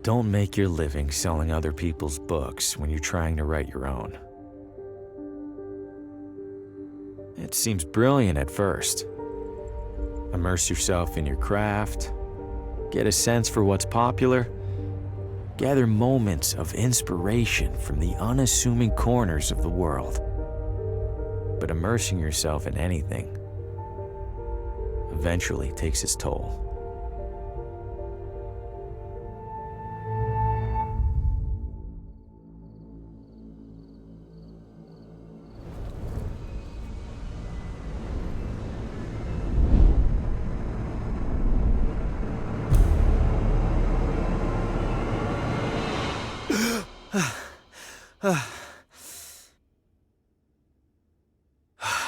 Don't make your living selling other people's books when you're trying to write your own. It seems brilliant at first. Immerse yourself in your craft, get a sense for what's popular, gather moments of inspiration from the unassuming corners of the world. But immersing yourself in anything eventually takes its toll.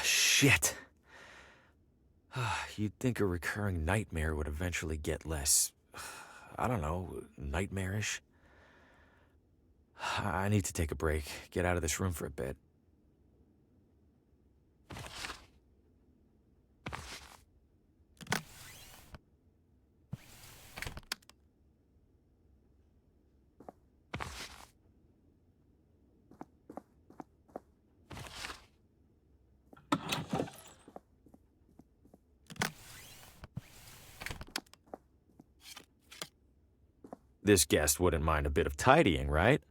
Shit. You'd think a recurring nightmare would eventually get less, I don't know, nightmarish. I need to take a break, get out of this room for a bit. This guest wouldn't mind a bit of tidying, right?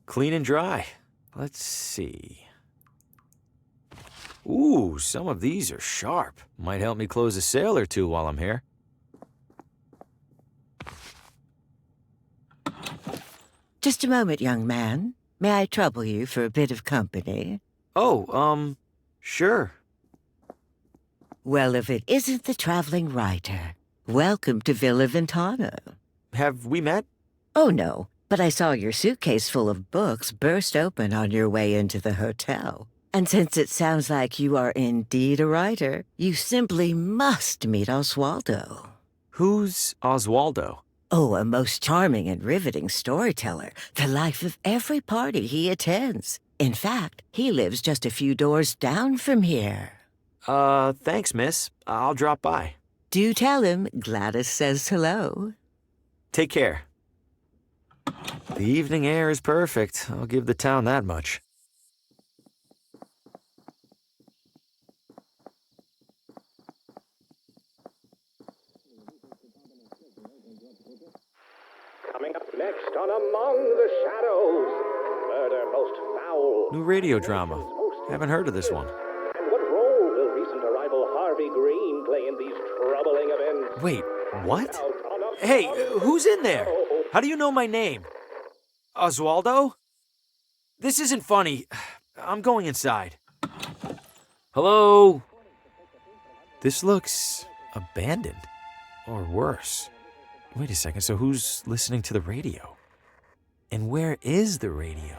Clean and dry. Let's see. Ooh, some of these are sharp. Might help me close a sale or two while I'm here. Just a moment, young man. May I trouble you for a bit of company? Oh, sure. Well, if it isn't the traveling writer, welcome to Villa Ventana. Have we met? Oh, no, but I saw your suitcase full of books burst open on your way into the hotel. And since it sounds like you are indeed a writer, you simply must meet Oswaldo. Who's Oswaldo? Oh, a most charming and riveting storyteller, the life of every party he attends. In fact, he lives just a few doors down from here. Thanks, miss. I'll drop by. Do tell him Gladys says hello. Take care. The evening air is perfect. I'll give the town that much. Coming up next on Among the Shadows, murder most foul. New radio drama. Haven't heard of this one. And what role will recent arrival Harvey Green play in these troubling events? Wait, what? Hey, who's in there? How do you know my name? Oswaldo? This isn't funny. I'm going inside. Hello? This looks abandoned. Or worse. Wait a second, so who's listening to the radio? And where is the radio?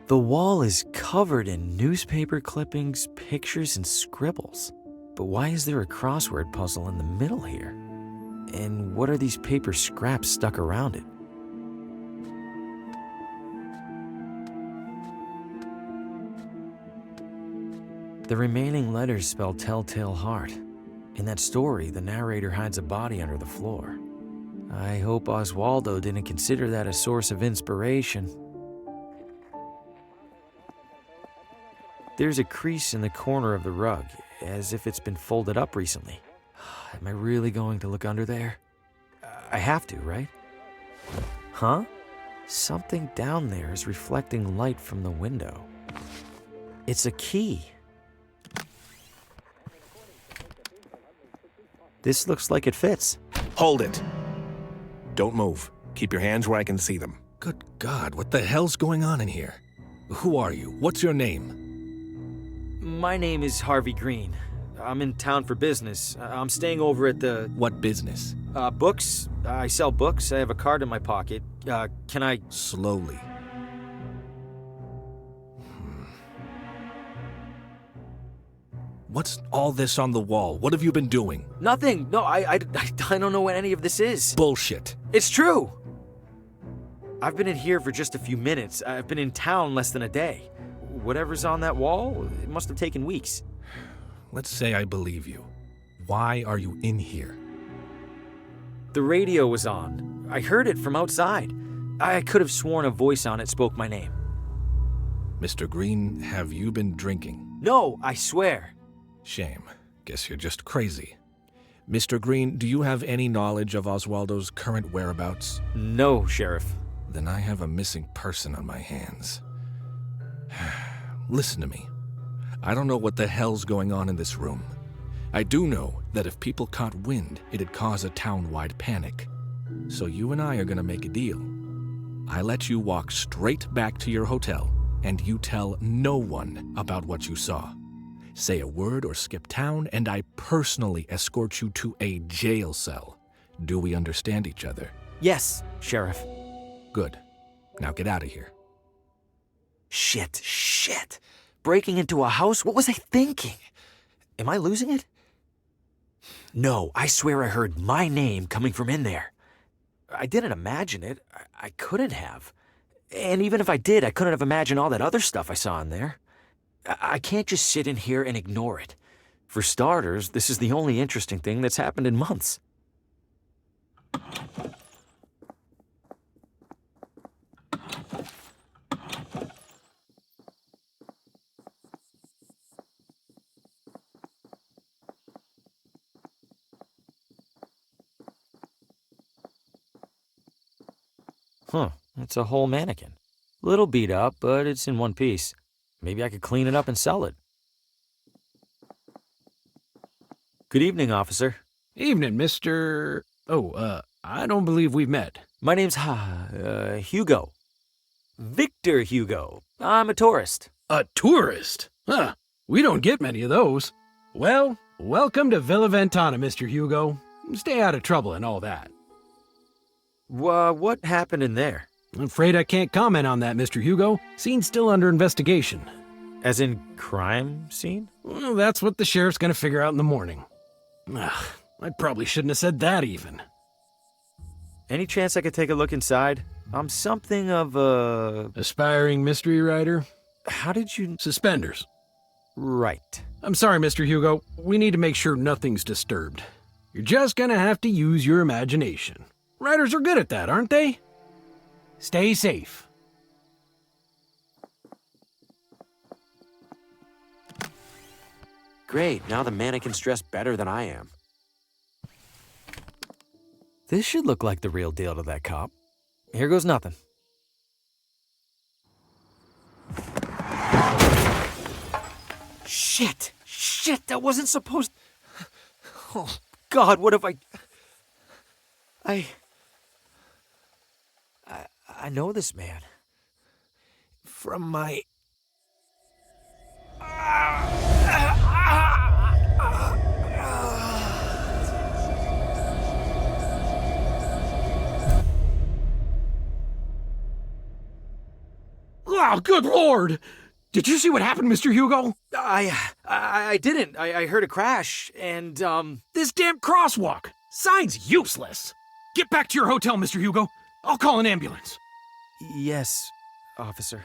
The wall is covered in newspaper clippings, pictures, and scribbles. But why is there a crossword puzzle in the middle here? And what are these paper scraps stuck around it? The remaining letters spell Telltale Heart. In that story, the narrator hides a body under the floor. I hope Oswaldo didn't consider that a source of inspiration. There's a crease in the corner of the rug, as if it's been folded up recently. Am I really going to look under there? I have to, right? Huh? Something down there is reflecting light from the window. It's a key. This looks like it fits. Hold it. Don't move. Keep your hands where I can see them. Good God, what the hell's going on in here? Who are you? What's your name? My name is Harvey Green. I'm in town for business. I'm staying over at the... What business? Books. I sell books. I have a card in my pocket. Can I... What's all this on the wall? What have you been doing? Nothing. No, I don't know what any of this is. Bullshit. It's true. I've been in here for just a few minutes. I've been in town less than a day. Whatever's on that wall, it must have taken weeks. Let's say I believe you. Why are you in here? The radio was on. I heard it from outside. I could have sworn a voice on it spoke my name. Mr. Green, have you been drinking? No, I swear. Shame. Guess you're just crazy. Mr. Green, do you have any knowledge of Oswaldo's current whereabouts? No, Sheriff. Then I have a missing person on my hands. Listen to me. I don't know what the hell's going on in this room. I do know that if people caught wind, it'd cause a town-wide panic. So you and I are gonna make a deal. I let you walk straight back to your hotel, and you tell no one about what you saw. Say a word or skip town, and I personally escort you to a jail cell. Do we understand each other? Yes, Sheriff. Good. Now get out of here. Shit. Breaking into a house? What was I thinking? Am I losing it? No, I swear I heard my name coming from in there. I didn't imagine it. I couldn't have. And even if I did, I couldn't have imagined all that other stuff I saw in there. I can't just sit in here and ignore it. For starters, this is the only interesting thing that's happened in months. Huh, it's a whole mannequin. Little beat up, but it's in one piece. Maybe I could clean it up and sell it. Good evening, officer. Evening, Mr. I don't believe we've met. My name's Hugo. Victor Hugo. I'm a tourist. A tourist? Huh. We don't get many of those. Well, welcome to Villa Ventana, Mr. Hugo. Stay out of trouble and all that. What happened in there? I'm afraid I can't comment on that, Mr. Hugo. Scene's still under investigation. As in crime scene? Well, that's what the sheriff's gonna figure out in the morning. Ugh, I probably shouldn't have said that even. Any chance I could take a look inside? I'm something of a... Aspiring mystery writer? How did you... Suspenders. Right. I'm sorry, Mr. Hugo. We need to make sure nothing's disturbed. You're just gonna have to use your imagination. Writers are good at that, aren't they? Stay safe. Great, now the mannequin's dressed better than I am. This should look like the real deal to that cop. Here goes nothing. Shit, that wasn't supposed... Oh, God, what have I know this man. From my... Oh, good Lord! Did you see what happened, Mr. Hugo? I didn't. I heard a crash, and, This damn crosswalk! Sign's useless! Get back to your hotel, Mr. Hugo. I'll call an ambulance. Yes, officer.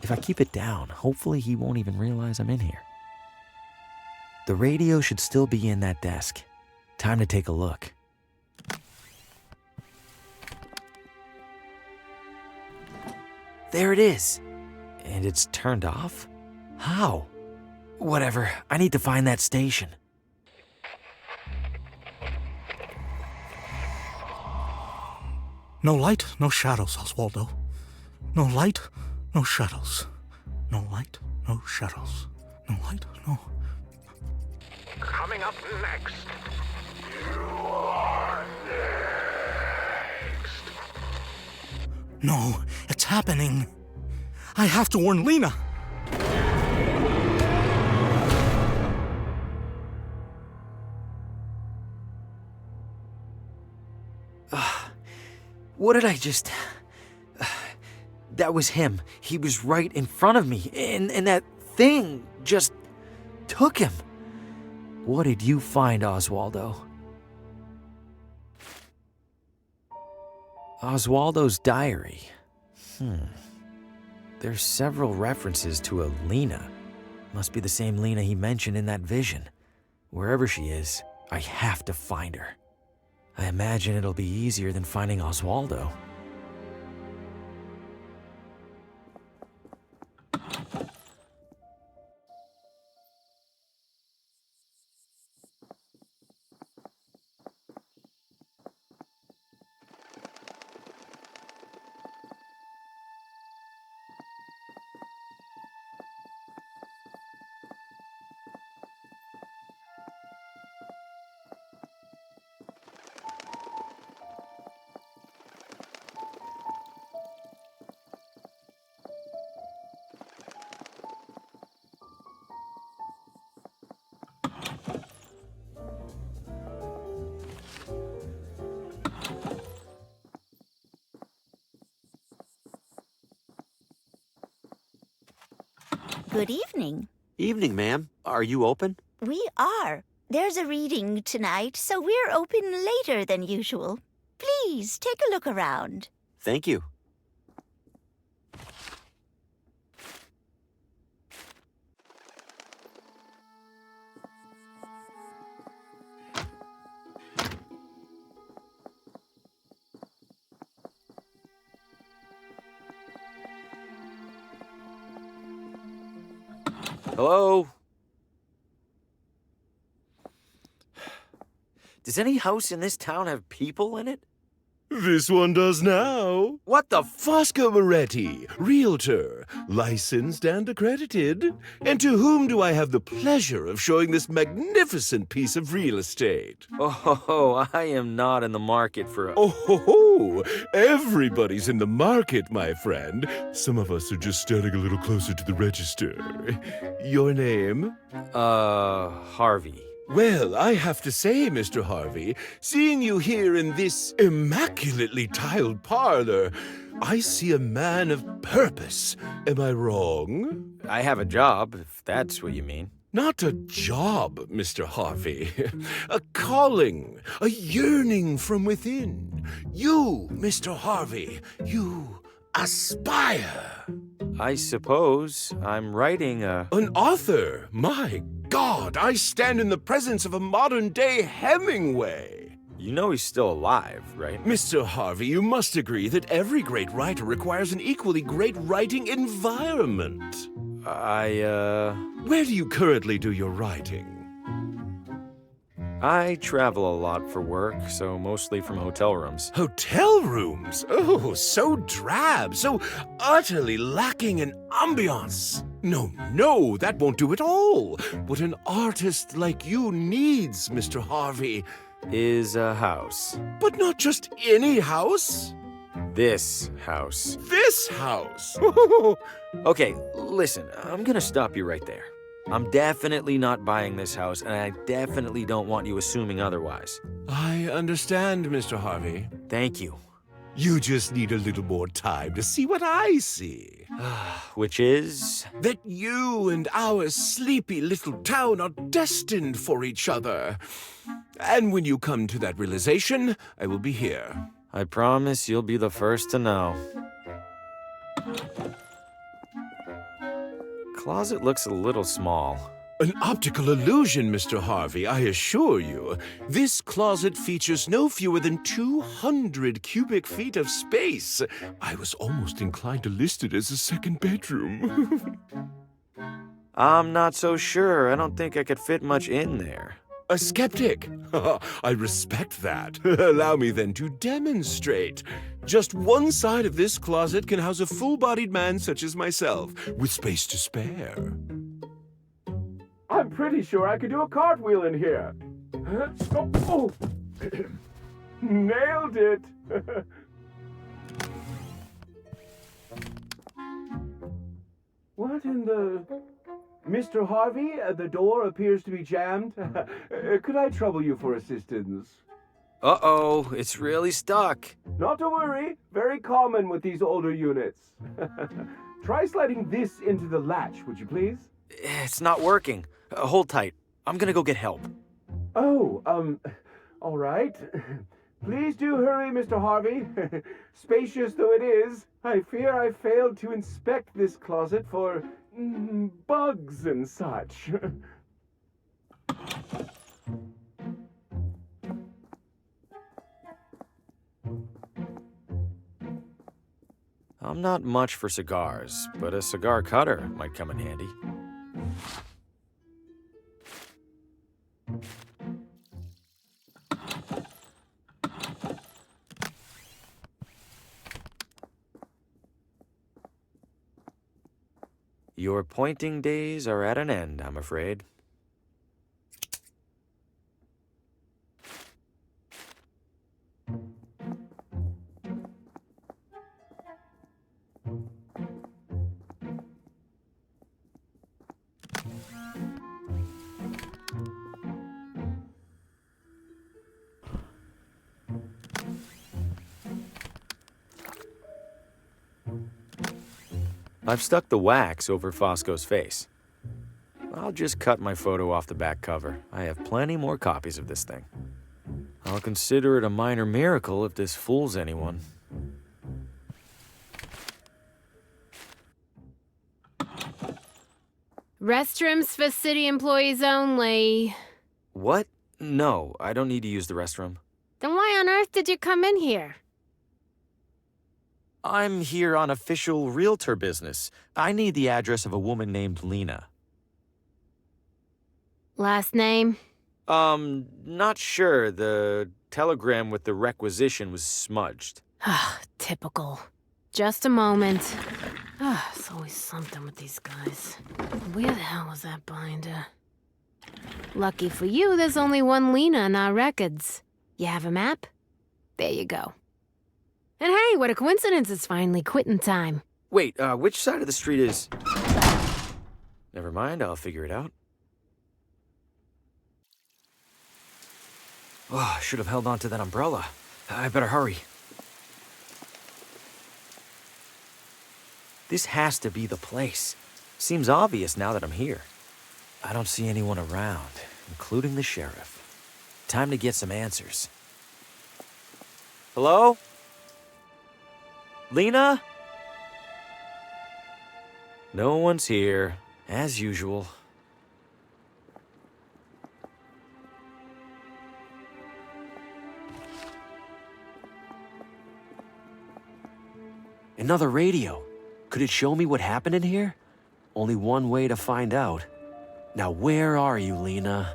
If I keep it down, hopefully he won't even realize I'm in here. The radio should still be in that desk. Time to take a look. There it is. And it's turned off? How? Whatever, I need to find that station. No light, no shadows, Oswaldo. No light, no shadows. No light, no shadows. No light, no... Coming up next. You are next. No, it's happening. I have to warn Lena. What did I just... That was him. He was right in front of me, and that thing just took him. What did you find, Oswaldo? Oswaldo's diary. There's several references to a Lena. Must be the same Lena he mentioned in that vision. Wherever she is, I have to find her. I imagine it'll be easier than finding Oswaldo. Good evening. Evening, ma'am. Are you open? We are. There's a reading tonight, so we're open later than usual. Please, take a look around. Thank you. Hello? Does any house in this town have people in it? This one does now. What the Fosco Moretti, realtor, licensed and accredited. And to whom do I have the pleasure of showing this magnificent piece of real estate? Oh, I am not in the market for a... Oh, ho, ho. Everybody's in the market, my friend. Some of us are just standing a little closer to the register. Your name? Harvey. Well, I have to say, Mr. Harvey, seeing you here in this immaculately tiled parlor, I see a man of purpose. Am I wrong? I have a job, if that's what you mean. Not a job, Mr. Harvey. A calling, a yearning from within. You, Mr. Harvey, you aspire. I suppose I'm writing a... An author? My God, I stand in the presence of a modern-day Hemingway. You know he's still alive, right? Mr. Harvey, you must agree that every great writer requires an equally great writing environment. Where do you currently do your writing? I travel a lot for work, so mostly from hotel rooms. Hotel rooms? Oh, so drab, so utterly lacking in ambiance. No, that won't do at all. What an artist like you needs, Mr. Harvey, is a house. But not just any house. This house. This house? Okay, listen, I'm gonna stop you right there. I'm definitely not buying this house, and I definitely don't want you assuming otherwise. I understand, Mr. Harvey. Thank you. You just need a little more time to see what I see. Which is? That you and our sleepy little town are destined for each other. And when you come to that realization, I will be here. I promise you'll be the first to know. Closet looks a little small. An optical illusion, Mr. Harvey, I assure you. This closet features no fewer than 200 cubic feet of space. I was almost inclined to list it as a second bedroom. I'm not so sure. I don't think I could fit much in there. A skeptic? I respect that. Allow me then to demonstrate. Just one side of this closet can house a full-bodied man such as myself, with space to spare. I'm pretty sure I could do a cartwheel in here. Oh. Nailed it. What in the... Mr. Harvey, the door appears to be jammed. Could I trouble you for assistance? Uh-oh, it's really stuck. Not to worry, very common with these older units. Try sliding this into the latch, would you please? It's not working. Hold tight. I'm gonna go get help. Oh, all right. Please do hurry, Mr. Harvey. Spacious though it is, I fear I failed to inspect this closet for bugs and such. I'm not much for cigars, but a cigar cutter might come in handy. Your pointing days are at an end, I'm afraid. I've stuck the wax over Fosco's face. I'll just cut my photo off the back cover. I have plenty more copies of this thing. I'll consider it a minor miracle if this fools anyone. Restrooms for city employees only. What? No, I don't need to use the restroom. Then why on earth did you come in here? I'm here on official realtor business. I need the address of a woman named Lena. Last name? Not sure. The telegram with the requisition was smudged. Typical. Just a moment. It's always something with these guys. Where the hell was that binder? Lucky for you, there's only one Lena in our records. You have a map? There you go. And hey, what a coincidence, it's finally quitting time. Wait, which side of the street is... Never mind, I'll figure it out. Oh, I should have held on to that umbrella. I better hurry. This has to be the place. Seems obvious now that I'm here. I don't see anyone around, including the sheriff. Time to get some answers. Hello? Lena? No one's here, as usual. Another radio. Could it show me what happened in here? Only one way to find out. Now where are you, Lena?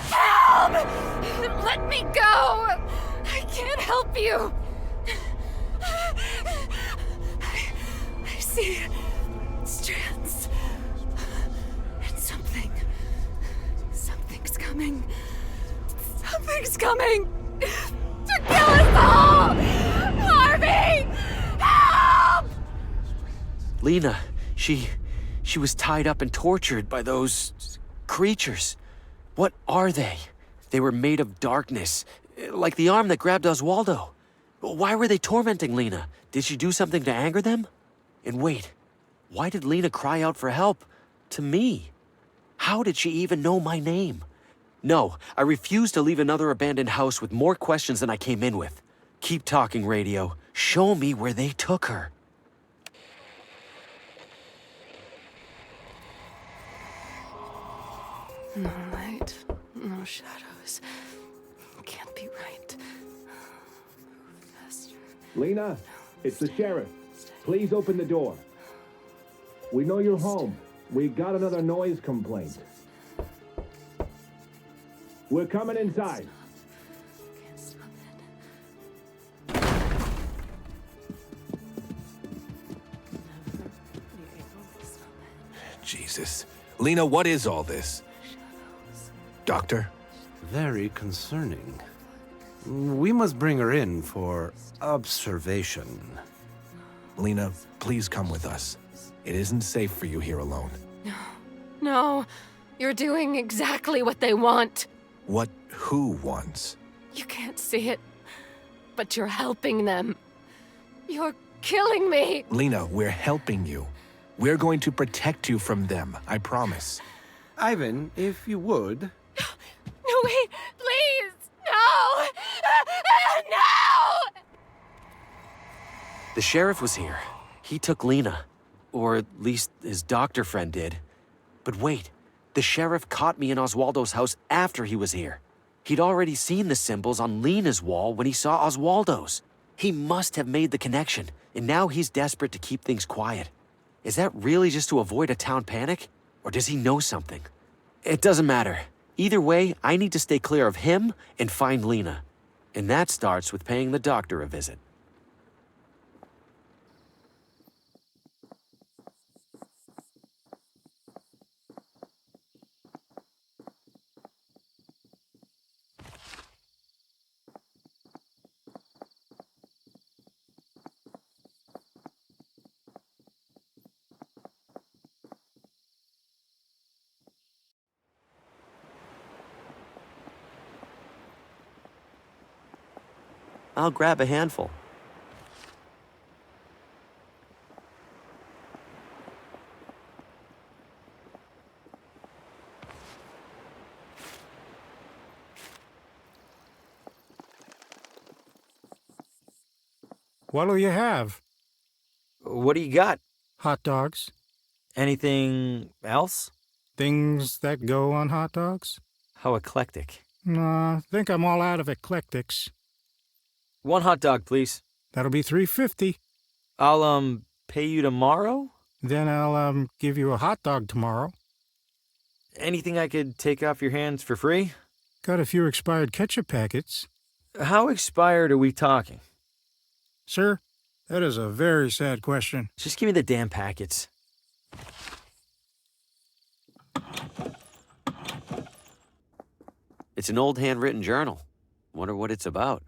Help! Let me go! I can't help you! I see strands. And something's coming. Something's coming! To kill us all! Harvey! Help! Lena, she was tied up and tortured by those creatures. What are they? They were made of darkness, like the arm that grabbed Oswaldo. Why were they tormenting Lena? Did she do something to anger them? And wait, why did Lena cry out for help? To me? How did she even know my name? No, I refuse to leave another abandoned house with more questions than I came in with. Keep talking, radio. Show me where they took her. No light, no shadows. Can't be right. Move faster. Lena, it's the sheriff. Please open the door. We know you're home. We got another noise complaint. We're coming inside. Can't stop it. Jesus. Lena, what is all this? Doctor? Very concerning. We must bring her in for observation. Lena, please come with us. It isn't safe for you here alone. No, You're doing exactly what they want. What who wants? You can't see it, but you're helping them. You're killing me. Lena, we're helping you. We're going to protect you from them, I promise. Ivan, if you would. No, wait, please. No. No. The sheriff was here. He took Lena. Or at least his doctor friend did. But wait, the sheriff caught me in Oswaldo's house after he was here. He'd already seen the symbols on Lena's wall when he saw Oswaldo's. He must have made the connection, and now he's desperate to keep things quiet. Is that really just to avoid a town panic? Or does he know something? It doesn't matter. Either way, I need to stay clear of him and find Lena. And that starts with paying the doctor a visit. I'll grab a handful. What'll you have? What do you got? Hot dogs? Anything else? Things that go on hot dogs? How eclectic. Nah, think I'm all out of eclectics. 1 hot dog, please. That'll be $3.50. I'll, pay you tomorrow? Then I'll, give you a hot dog tomorrow. Anything I could take off your hands for free? Got a few expired ketchup packets. How expired are we talking? Sir, that is a very sad question. Just give me the damn packets. It's an old handwritten journal. Wonder what it's about.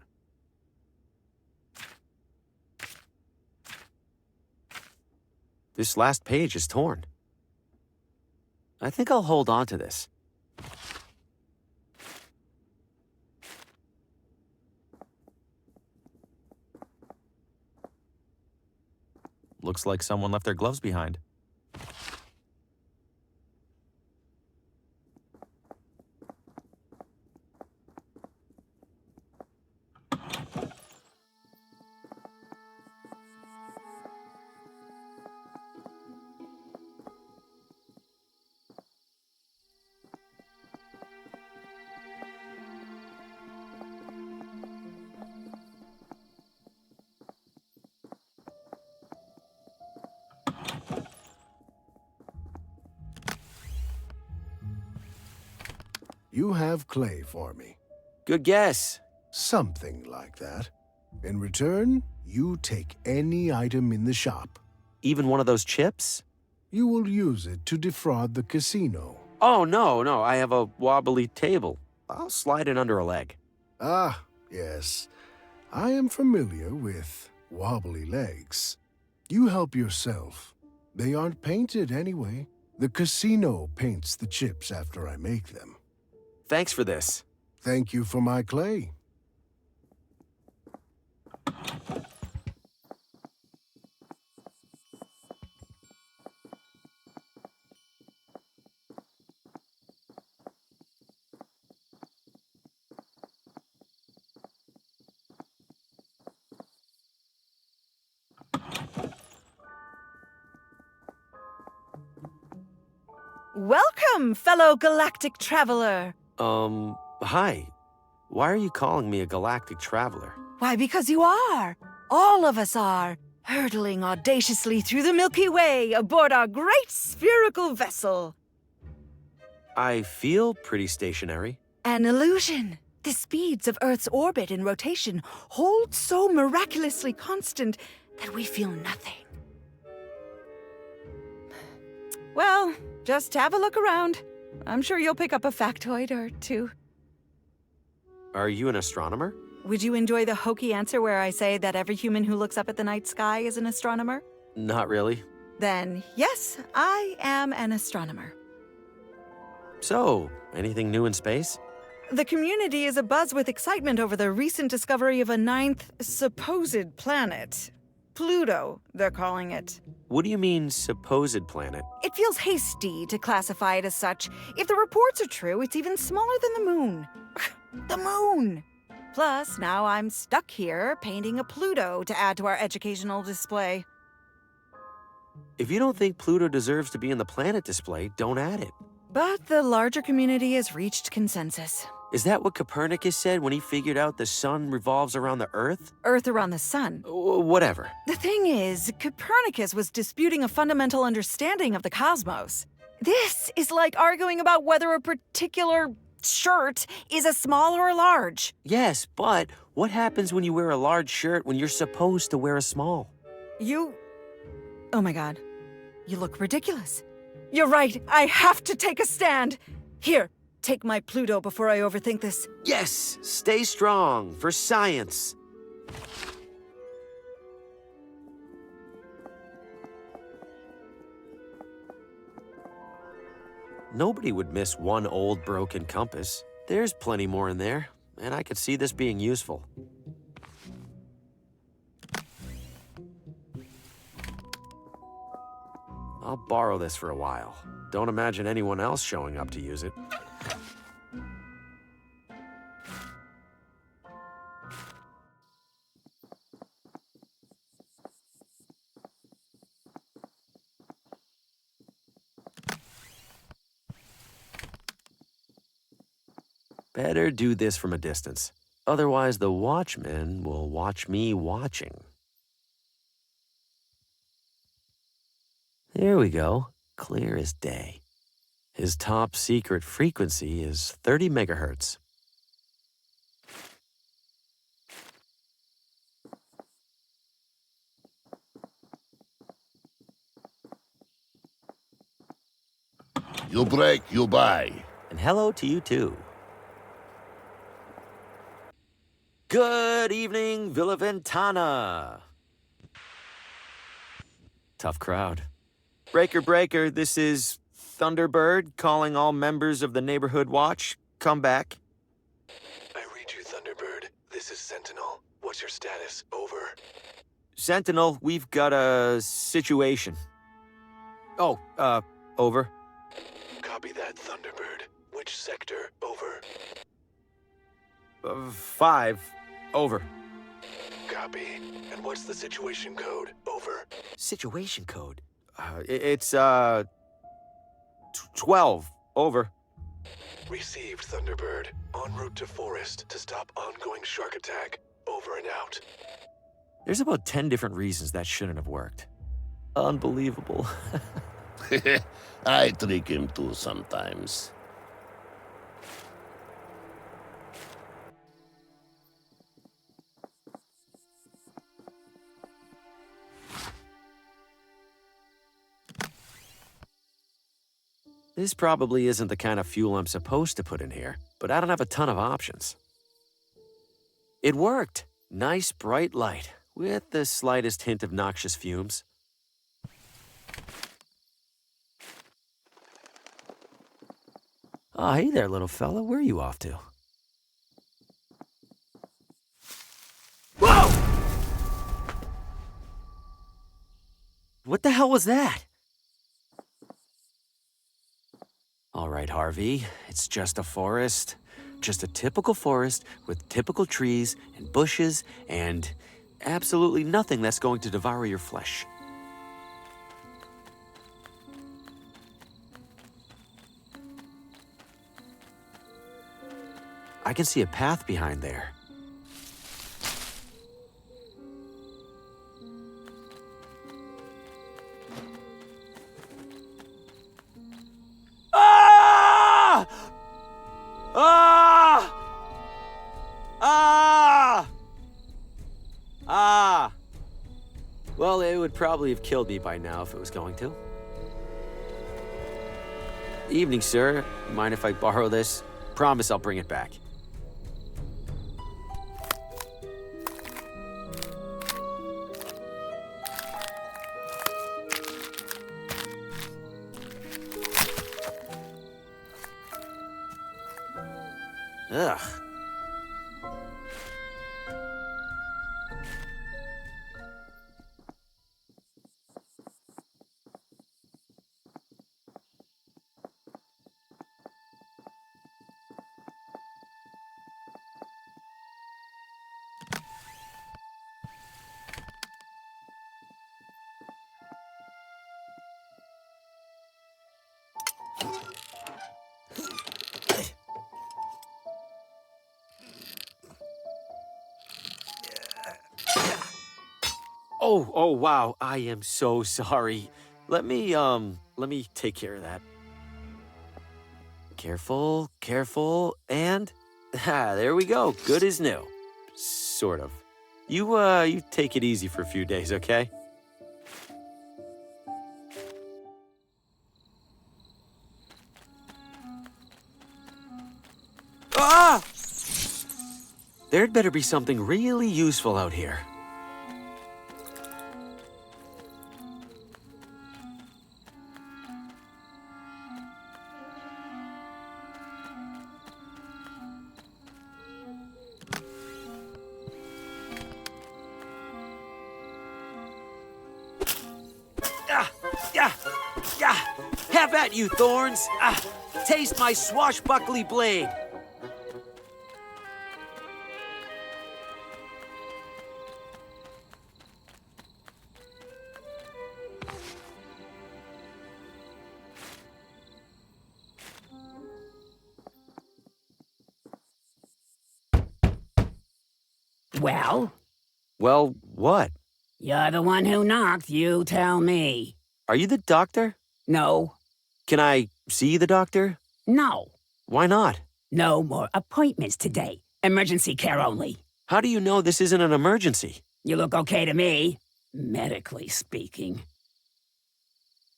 This last page is torn. I think I'll hold on to this. Looks like someone left their gloves behind. You have clay for me. Good guess. Something like that. In return, you take any item in the shop. Even one of those chips? You will use it to defraud the casino. Oh, no, I have a wobbly table. I'll slide it under a leg. Ah, yes. I am familiar with wobbly legs. You help yourself. They aren't painted anyway. The casino paints the chips after I make them. Thanks for this. Thank you for my clay. Welcome, fellow galactic traveler. Hi. Why are you calling me a galactic traveler? Why, because you are. All of us are. Hurtling audaciously through the Milky Way aboard our great spherical vessel. I feel pretty stationary. An illusion. The speeds of Earth's orbit and rotation hold so miraculously constant that we feel nothing. Well, just have a look around. I'm sure you'll pick up a factoid or two. Are you an astronomer? Would you enjoy the hokey answer where I say that every human who looks up at the night sky is an astronomer? Not really. Then, yes, I am an astronomer. So, anything new in space? The community is abuzz with excitement over the recent discovery of a ninth supposed planet. Pluto, they're calling it. What do you mean, supposed planet? It feels hasty to classify it as such. If the reports are true, it's even smaller than the moon. The moon! Plus, now I'm stuck here painting a Pluto to add to our educational display. If you don't think Pluto deserves to be in the planet display, don't add it. But the larger community has reached consensus. Is that what Copernicus said when he figured out the sun revolves around the Earth? Earth around the sun. Whatever. The thing is, Copernicus was disputing a fundamental understanding of the cosmos. This is like arguing about whether a particular shirt is a small or a large. Yes, but what happens when you wear a large shirt when you're supposed to wear a small? Oh my god. You look ridiculous. You're right, I have to take a stand. Here, take my Pluto before I overthink this. Yes, stay strong for science. Nobody would miss one old broken compass. There's plenty more in there, and I could see this being useful. I'll borrow this for a while. Don't imagine anyone else showing up to use it. Better do this from a distance. Otherwise, the watchman will watch me watching. There we go. Clear as day. His top secret frequency is 30 megahertz. You break, you buy. And hello to you too. Good evening, Villa Ventana. Tough crowd. Breaker, breaker, this is Thunderbird calling all members of the Neighborhood Watch. Come back. I read you, Thunderbird. This is Sentinel. What's your status? Over. Sentinel, we've got a situation. Oh, over. Copy that, Thunderbird. Which sector? Over. 5, over. Copy. And what's the situation code? Over. Situation code? It's, 12, over. Received, Thunderbird. En route to forest to stop ongoing shark attack. Over and out. There's about 10 different reasons that shouldn't have worked. Unbelievable. I trick him too sometimes. This probably isn't the kind of fuel I'm supposed to put in here, but I don't have a ton of options. It worked. Nice bright light, with the slightest hint of noxious fumes. Oh, hey there, little fella. Where are you off to? Whoa! What the hell was that? All right, Harvey, it's just a forest. Just a typical forest with typical trees and bushes and absolutely nothing that's going to devour your flesh. I can see a path behind there. Ah! Ah! Ah! Ah! Well, it would probably have killed me by now if it was going to. Evening, sir. Mind if I borrow this? Promise I'll bring it back. Ugh. Oh, wow. I am so sorry. Let me take care of that. Careful, and there we go. Good as new. Sort of. You take it easy for a few days, okay? Ah! There'd better be something really useful out here. Have at you, thorns! Taste my swashbuckly blade! Well? Well, what? You're the one who knocked, you tell me. Are you the doctor? No. Can I see the doctor? No. Why not? No more appointments today. Emergency care only. How do you know this isn't an emergency? You look okay to me, medically speaking.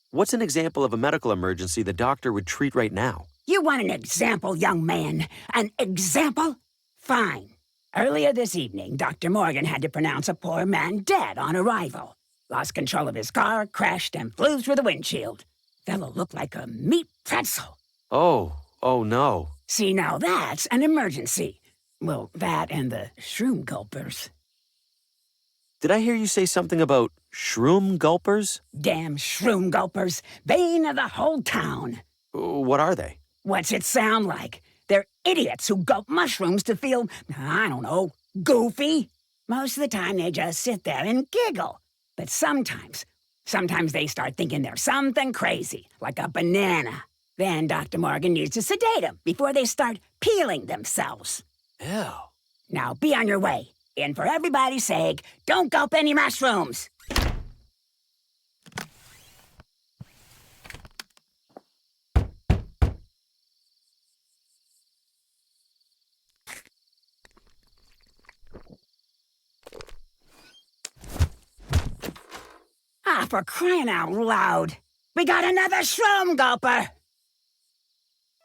What's an example of a medical emergency the doctor would treat right now? You want an example, young man? An example? Fine. Earlier this evening, Dr. Morgan had to pronounce a poor man dead on arrival. Lost control of his car, crashed, and flew through the windshield. Fellow looked like a meat pretzel. Oh no. See, now that's an emergency. Well, that and the shroom gulpers. Did I hear you say something about shroom gulpers? Damn shroom gulpers. Bane of the whole town. What are they? What's it sound like? They're idiots who gulp mushrooms to feel, I don't know, goofy. Most of the time they just sit there and giggle. But sometimes they start thinking they're something crazy, like a banana. Then Dr. Morgan needs to sedate them before they start peeling themselves. Ew. Now be on your way. And for everybody's sake, don't gulp any mushrooms. Ah, for crying out loud. We got another shroom gulper.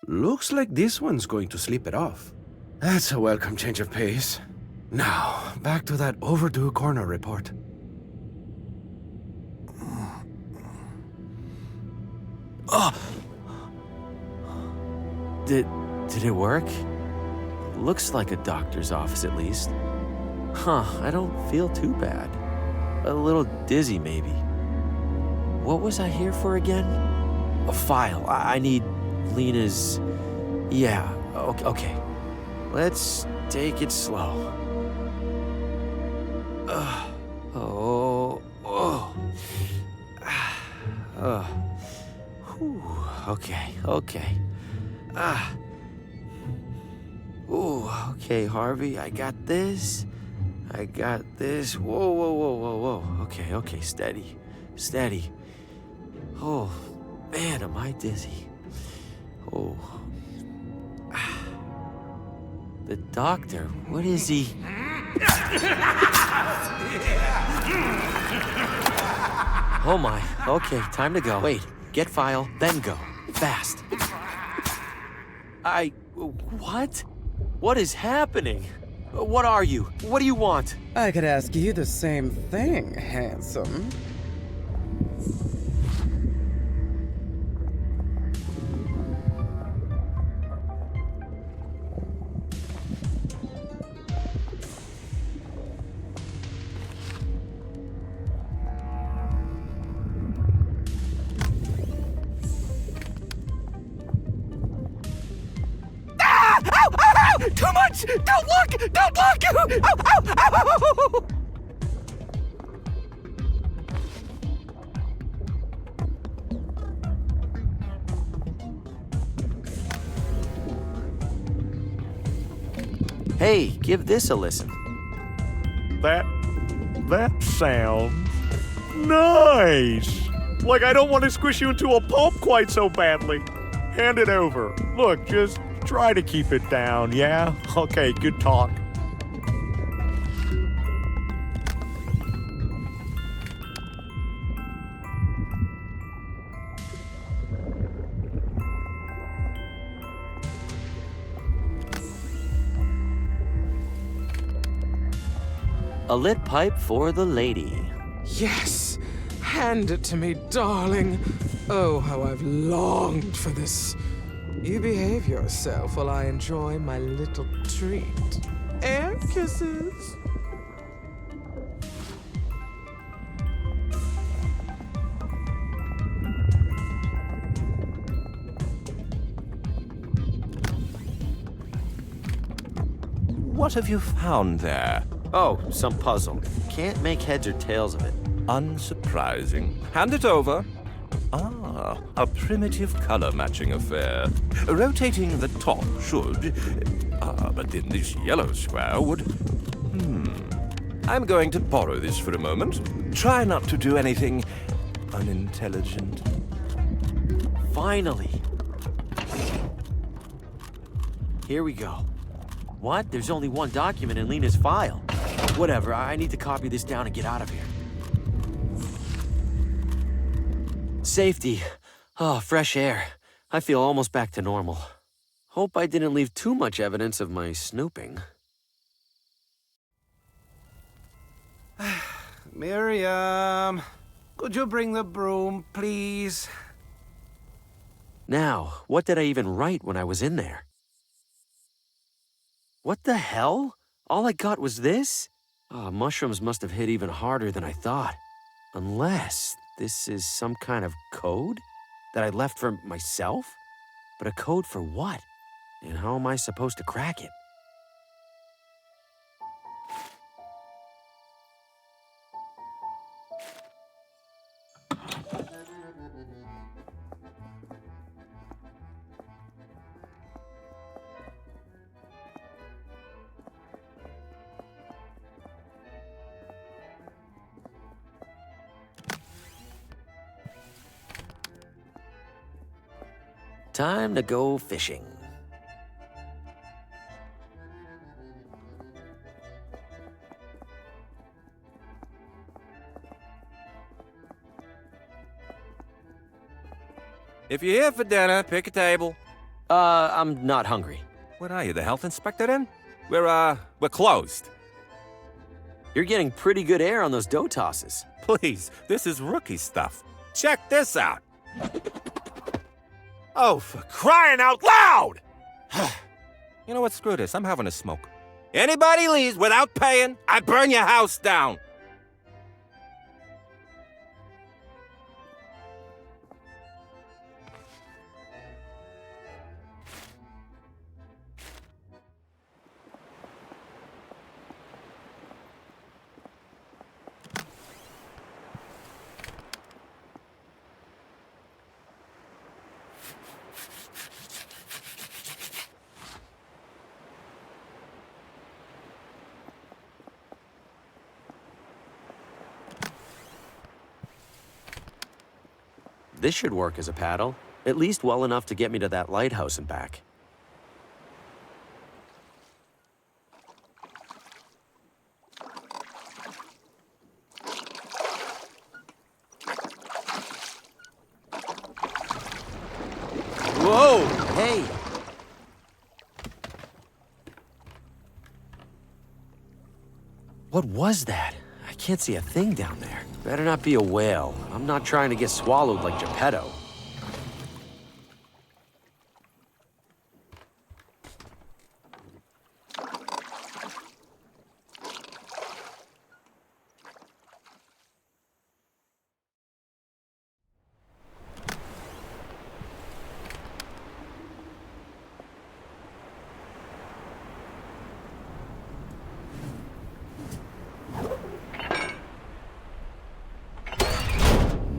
Looks like this one's going to sleep it off. That's a welcome change of pace. Now, back to that overdue coroner report. Oh! Did it work? Looks like a doctor's office at least. Huh, I don't feel too bad. A little dizzy maybe. What was I here for again? A file. I need Lena's... Yeah, okay. Let's take it slow. Okay. Okay, Harvey, I got this. Whoa. Okay, steady. Oh, man, am I dizzy. Oh. The doctor, what is he? Oh my, okay, time to go. Wait, get file, then go. Fast. What? What is happening? What are you? What do you want? I could ask you the same thing, handsome. too much! Don't look! Don't look! Ow, ow, ow! Hey, give this a listen. That sounds nice. Like I don't want to squish you into a pulp quite so badly. Hand it over. Look, just try to keep it down, yeah? Okay, good talk. A lit pipe for the lady. Yes! Hand it to me, darling. Oh, how I've longed for this. You behave yourself while I enjoy my little treat. Air kisses. What have you found there? Oh, some puzzle. Can't make heads or tails of it. Unsurprising. Hand it over. Ah, a primitive color matching affair. Rotating the top should. But then this yellow square would. I'm going to borrow this for a moment. Try not to do anything unintelligent. Finally. Here we go. What? There's only one document in Lena's file. Whatever, I need to copy this down and get out of here. Safety. Oh, fresh air. I feel almost back to normal. Hope I didn't leave too much evidence of my snooping. Miriam, could you bring the broom, please? Now, what did I even write when I was in there? What the hell? All I got was this? Oh, mushrooms must have hit even harder than I thought. Unless this is some kind of code that I left for myself? But a code for what? And how am I supposed to crack it? Time to go fishing. If you're here for dinner, pick a table. I'm not hungry. What are you, the health inspector then? We're closed. You're getting pretty good air on those dough tosses. Please, this is rookie stuff. Check this out. Oh, for crying out loud! You know what? Screw this. I'm having a smoke. Anybody leaves without paying, I burn your house down. This should work as a paddle, at least well enough to get me to that lighthouse and back. Whoa! Hey! What was that? I can't see a thing down there. Better not be a whale. I'm not trying to get swallowed like Geppetto.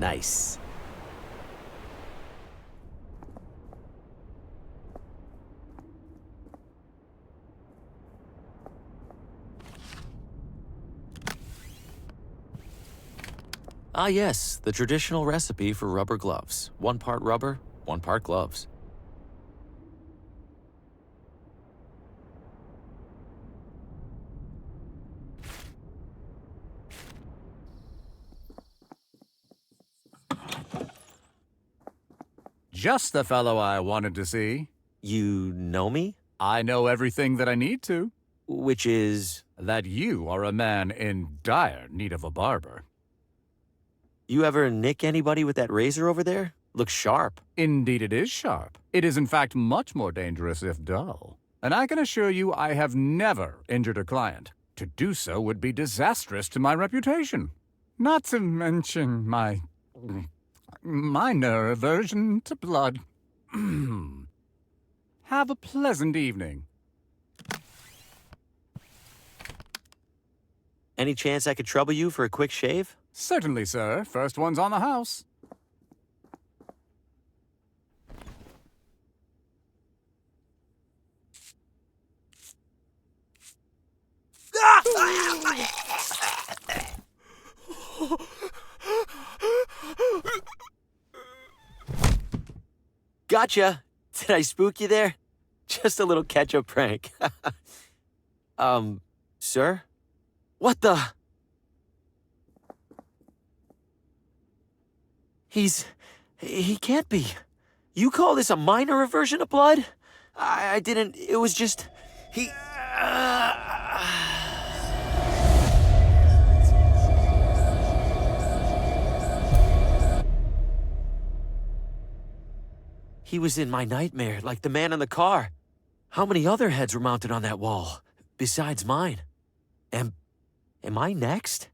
Nice. Ah, yes, the traditional recipe for rubber gloves. 1 part rubber, 1 part gloves. Just the fellow I wanted to see. You know me? I know everything that I need to. Which is? That you are a man in dire need of a barber. You ever nick anybody with that razor over there? Looks sharp. Indeed it is sharp. It is in fact much more dangerous if dull. And I can assure you I have never injured a client. To do so would be disastrous to my reputation. Not to mention my minor aversion to blood. Have a pleasant evening. Any chance I could trouble you for a quick shave? Certainly, sir. First one's on the house. Gotcha! Did I spook you there? Just a little catch-up prank. Sir? What the? He can't be. You call this a minor aversion of blood? I didn't, it was just, He was in my nightmare, like the man in the car. How many other heads were mounted on that wall, besides mine? Am I next?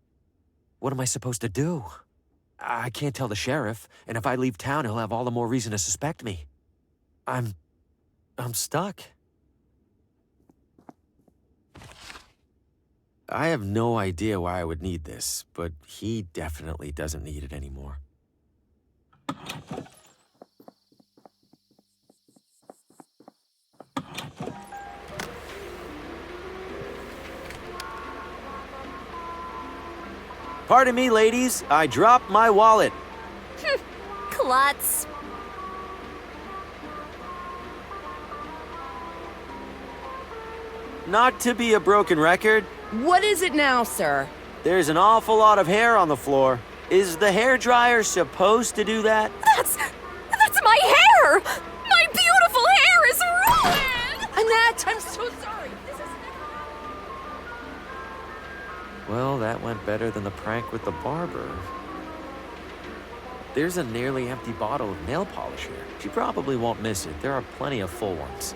What am I supposed to do? I can't tell the sheriff, and if I leave town, he'll have all the more reason to suspect me. I'm stuck. I have no idea why I would need this, but he definitely doesn't need it anymore. Pardon me, ladies. I dropped my wallet. Klutz. Not to be a broken record. What is it now, sir? There's an awful lot of hair on the floor. Is the hairdryer supposed to do that? That's my hair! My beautiful hair is ruined! Annette, I'm so sorry. Well, that went better than the prank with the barber. There's a nearly empty bottle of nail polish here. She probably won't miss it. There are plenty of full ones.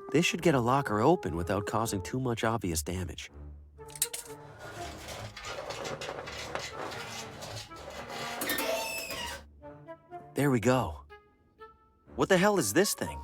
This should get a locker open without causing too much obvious damage. There we go. What the hell is this thing?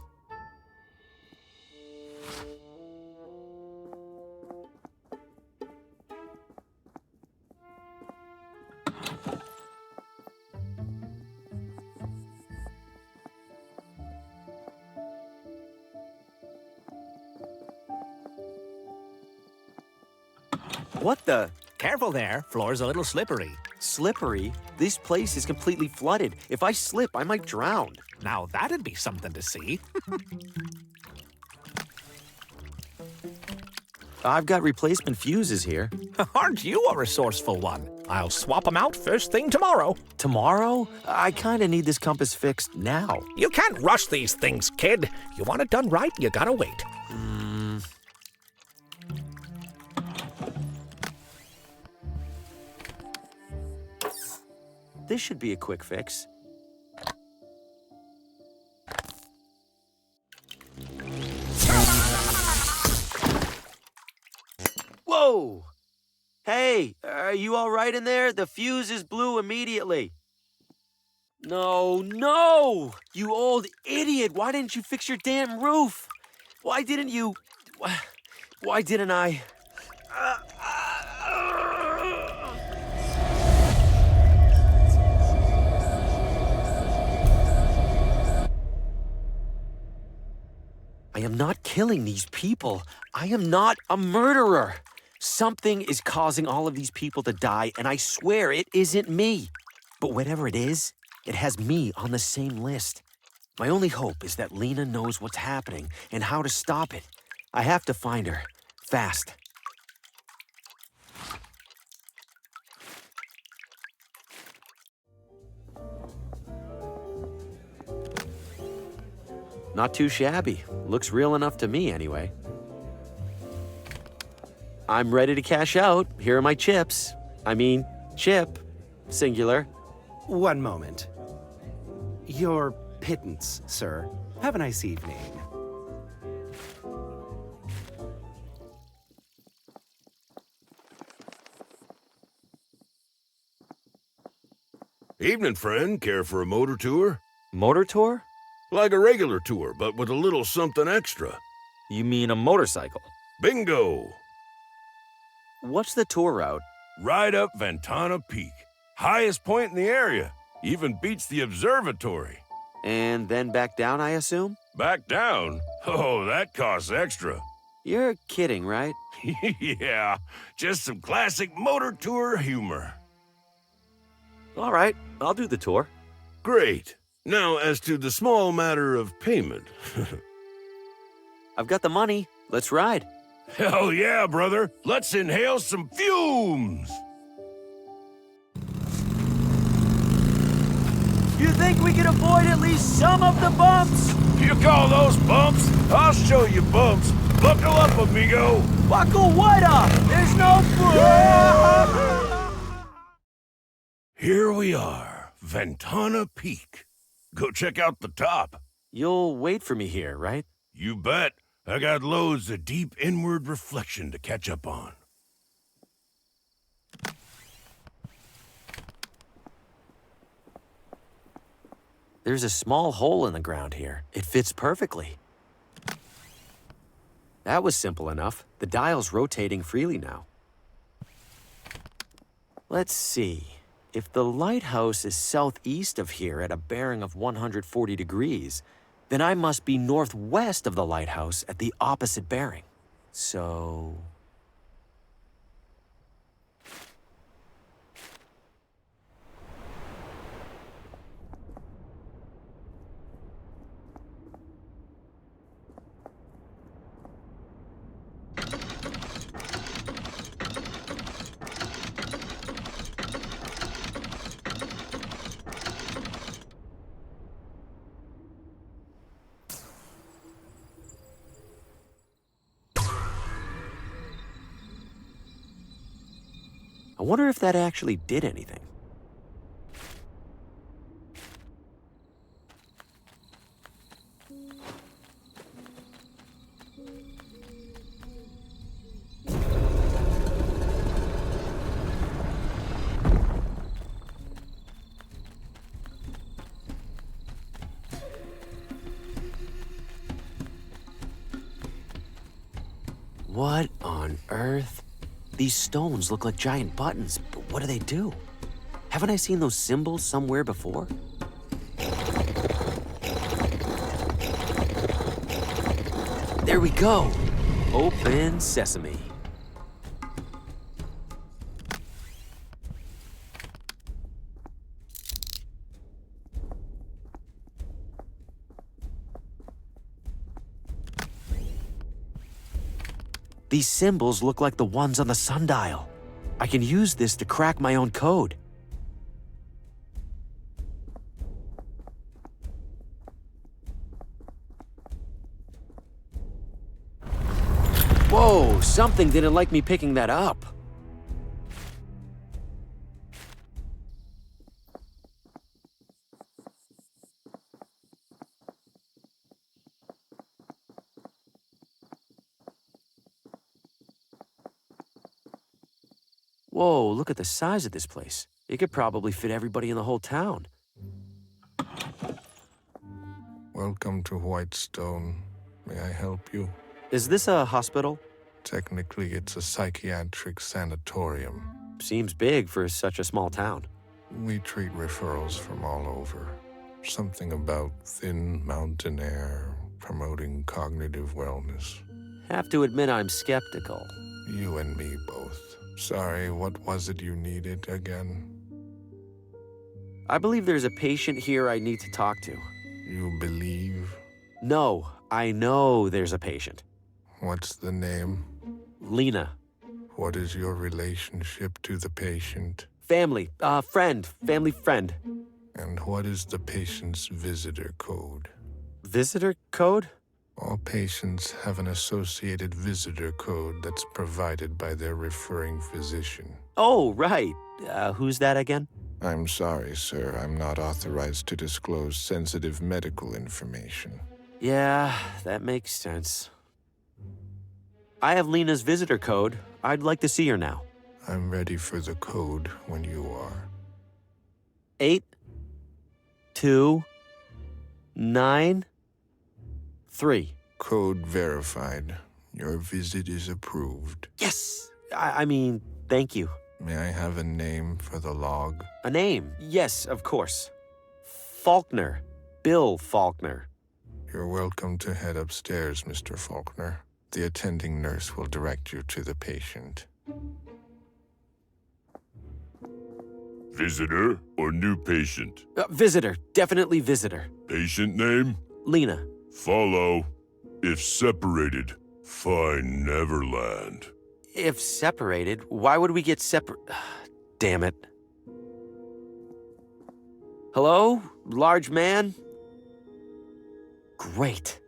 What the? Careful there. Floor's a little slippery. Slippery? This place is completely flooded. If I slip, I might drown. Now that'd be something to see. I've got replacement fuses here. Aren't you a resourceful one? I'll swap them out first thing tomorrow. Tomorrow? I kinda need this compass fixed now. You can't rush these things, kid. You want it done right, you gotta wait. This should be a quick fix. Whoa! Hey, are you all right in there? The fuse is blew immediately. No, no! You old idiot! Why didn't you fix your damn roof? Why didn't you... Why didn't I... I am not killing these people. I am not a murderer. Something is causing all of these people to die, and I swear it isn't me. But whatever it is, it has me on the same list. My only hope is that Lena knows what's happening and how to stop it. I have to find her. Fast. Not too shabby. Looks real enough to me, anyway. I'm ready to cash out. Here are my chips. I mean, chip. Singular. One moment. Your pittance, sir. Have a nice evening. Evening, friend. Care for a motor tour? Motor tour? Like a regular tour, but with a little something extra. You mean a motorcycle? Bingo! What's the tour route? Right up Ventana Peak. Highest point in the area. Even beats the observatory. And then back down, I assume? Back down? Oh, that costs extra. You're kidding, right? Yeah, just some classic motor tour humor. All right, I'll do the tour. Great. Now, as to the small matter of payment. I've got the money. Let's ride. Hell yeah, brother. Let's inhale some fumes. You think we can avoid at least some of the bumps? You call those bumps? I'll show you bumps. Buckle up, amigo. Buckle what up? There's no... Here we are, Ventana Peak. Go check out the top. You'll wait for me here, right? You bet. I got loads of deep inward reflection to catch up on. There's a small hole in the ground here. It fits perfectly. That was simple enough. The dial's rotating freely now. Let's see. If the lighthouse is southeast of here at a bearing of 140 degrees, then I must be northwest of the lighthouse at the opposite bearing. So... I wonder if that actually did anything. What on earth? These stones look like giant buttons, but what do they do? Haven't I seen those symbols somewhere before? There we go. Open sesame. These symbols look like the ones on the sundial. I can use this to crack my own code. Whoa, something didn't like me picking that up. Whoa, look at the size of this place. It could probably fit everybody in the whole town. Welcome to Whitestone. May I help you? Is this a hospital? Technically, it's a psychiatric sanatorium. Seems big for such a small town. We treat referrals from all over. Something about thin mountain air, promoting cognitive wellness. Have to admit I'm skeptical. You and me both. Sorry, what was it you needed again? I believe there's a patient here I need to talk to. You believe? No, I know there's a patient. What's the name? Lena. What is your relationship to the patient? Family, family friend. And what is the patient's visitor code? Visitor code? All patients have an associated visitor code that's provided by their referring physician. Oh, right. Who's that again? I'm sorry, sir. I'm not authorized to disclose sensitive medical information. Yeah, that makes sense. I have Lena's visitor code. I'd like to see her now. I'm ready for the code when you are. 8, 2, 9, 3. Code verified. Your visit is approved. Yes! I mean, thank you. May I have a name for the log? A name? Yes, of course. Faulkner. Bill Faulkner. You're welcome to head upstairs, Mr. Faulkner. The attending nurse will direct you to the patient. Visitor or new patient? Visitor. Definitely visitor. Patient name? Lena. Follow. If separated, find Neverland. If separated, why would we get separate? Damn it. Hello? Large man? Great.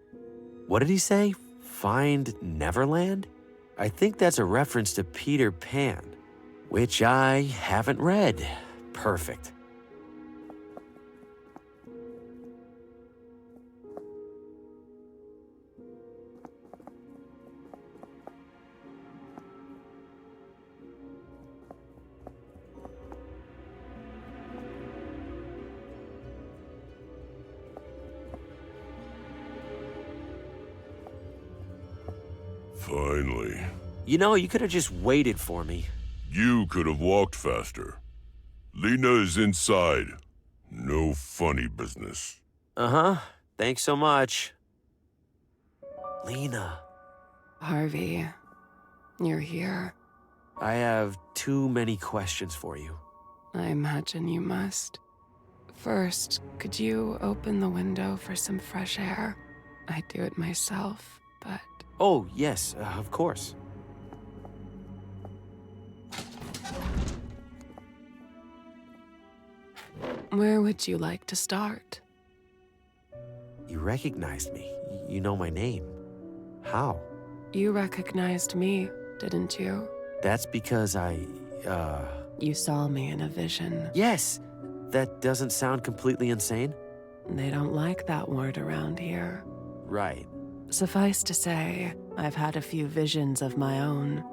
What did he say? Find Neverland? I think that's a reference to Peter Pan, which I haven't read. Perfect. Finally. You know, you could have just waited for me. You could have walked faster. Lena is inside. No funny business. Uh-huh. Thanks so much. Lena. Harvey, you're here. I have too many questions for you. I imagine you must. First, could you open the window for some fresh air? I do it myself, but... Oh, yes, of course. Where would you like to start? You recognized me. You know my name. How? You recognized me, didn't you? That's because You saw me in a vision. Yes! That doesn't sound completely insane? They don't like that word around here. Right. Suffice to say, I've had a few visions of my own.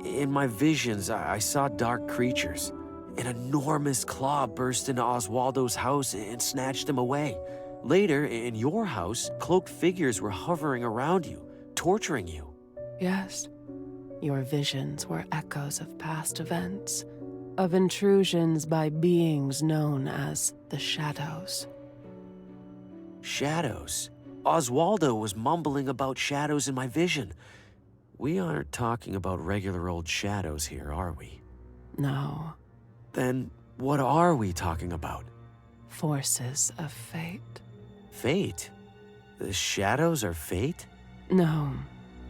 In my visions, I saw dark creatures. An enormous claw burst into Oswaldo's house and snatched him away. Later, in your house, cloaked figures were hovering around you, torturing you. Yes, your visions were echoes of past events, of intrusions by beings known as the Shadows. Shadows? Oswaldo was mumbling about shadows in my vision. We aren't talking about regular old shadows here, are we? No. Then what are we talking about? Forces of fate. Fate? The shadows are fate? No.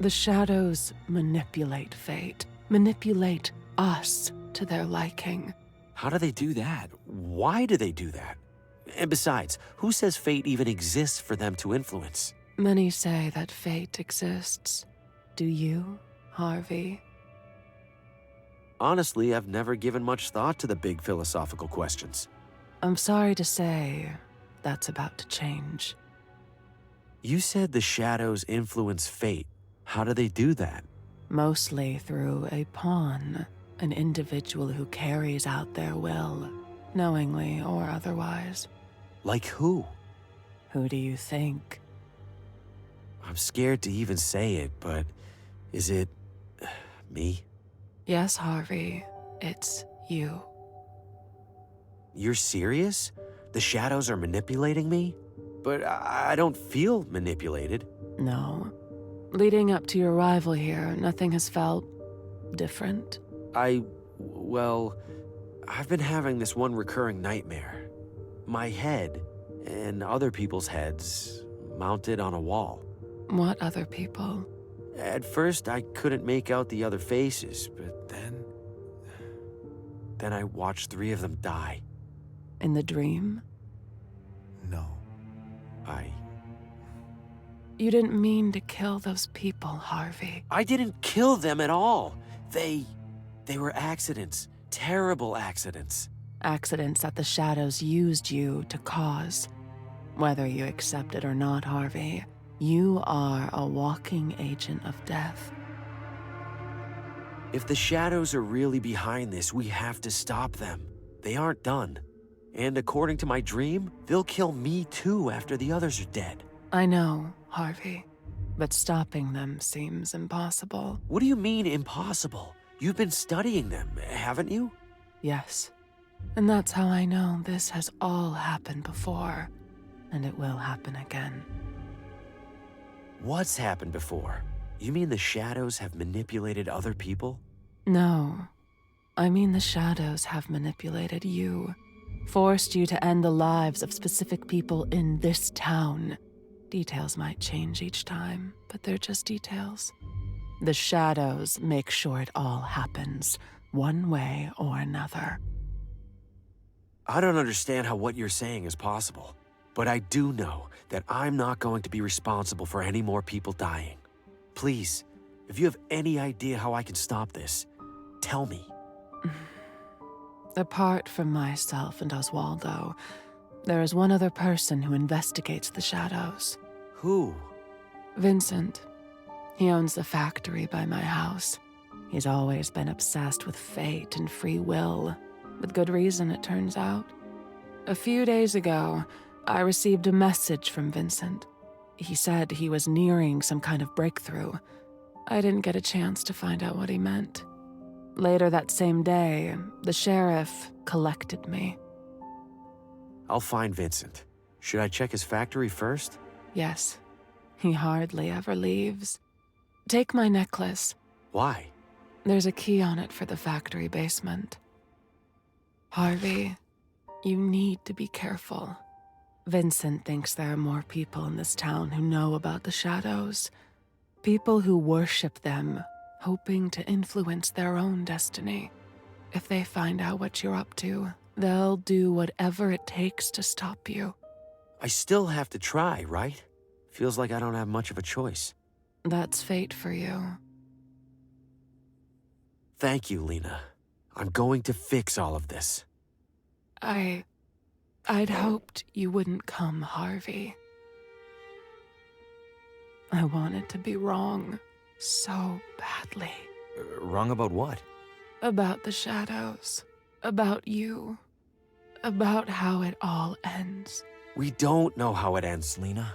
The Shadows manipulate fate. Manipulate us to their liking. How do they do that? Why do they do that? And besides, who says fate even exists for them to influence? Many say that fate exists. Do you, Harvey? Honestly, I've never given much thought to the big philosophical questions. I'm sorry to say, that's about to change. You said the shadows influence fate. How do they do that? Mostly through a pawn, an individual who carries out their will, knowingly or otherwise. Like who? Who do you think? I'm scared to even say it, but is it me? Yes, Harvey, it's you. You're serious? The shadows are manipulating me? But I don't feel manipulated. No. Leading up to your arrival here, nothing has felt different. Well, I've been having this one recurring nightmare. My head and other people's heads mounted on a wall. What other people? At first, I couldn't make out the other faces, but then I watched 3 of them die. In the dream? No. You didn't mean to kill those people, Harvey. I didn't kill them at all. They were accidents. Terrible accidents. Accidents that the shadows used you to cause. Whether you accept it or not, Harvey, you are a walking agent of death. If the shadows are really behind this, we have to stop them. They aren't done. And according to my dream, they'll kill me too after the others are dead. I know, Harvey, but stopping them seems impossible. What do you mean, impossible? You've been studying them, haven't you? Yes. And that's how I know this has all happened before, and it will happen again. What's happened before? You mean the shadows have manipulated other people? No. I mean the shadows have manipulated you. Forced you to end the lives of specific people in this town. Details might change each time, but they're just details. The shadows make sure it all happens, one way or another. I don't understand how what you're saying is possible, but I do know that I'm not going to be responsible for any more people dying. Please, if you have any idea how I can stop this, tell me. Apart from myself and Oswaldo, there is one other person who investigates the shadows. Who? Vincent. He owns the factory by my house. He's always been obsessed with fate and free will. With good reason, it turns out. A few days ago, I received a message from Vincent. He said he was nearing some kind of breakthrough. I didn't get a chance to find out what he meant. Later that same day, the sheriff collected me. I'll find Vincent. Should I check his factory first? Yes. He hardly ever leaves. Take my necklace. Why? There's a key on it for the factory basement. Harvey, you need to be careful. Vincent thinks there are more people in this town who know about the shadows. People who worship them, hoping to influence their own destiny. If they find out what you're up to, they'll do whatever it takes to stop you. I still have to try, right? Feels like I don't have much of a choice. That's fate for you. Thank you, Lena. I'm going to fix all of this. I'd hoped you wouldn't come, Harvey. I wanted to be wrong so badly. Wrong about what? About the shadows. About you. About how it all ends. We don't know how it ends, Lena.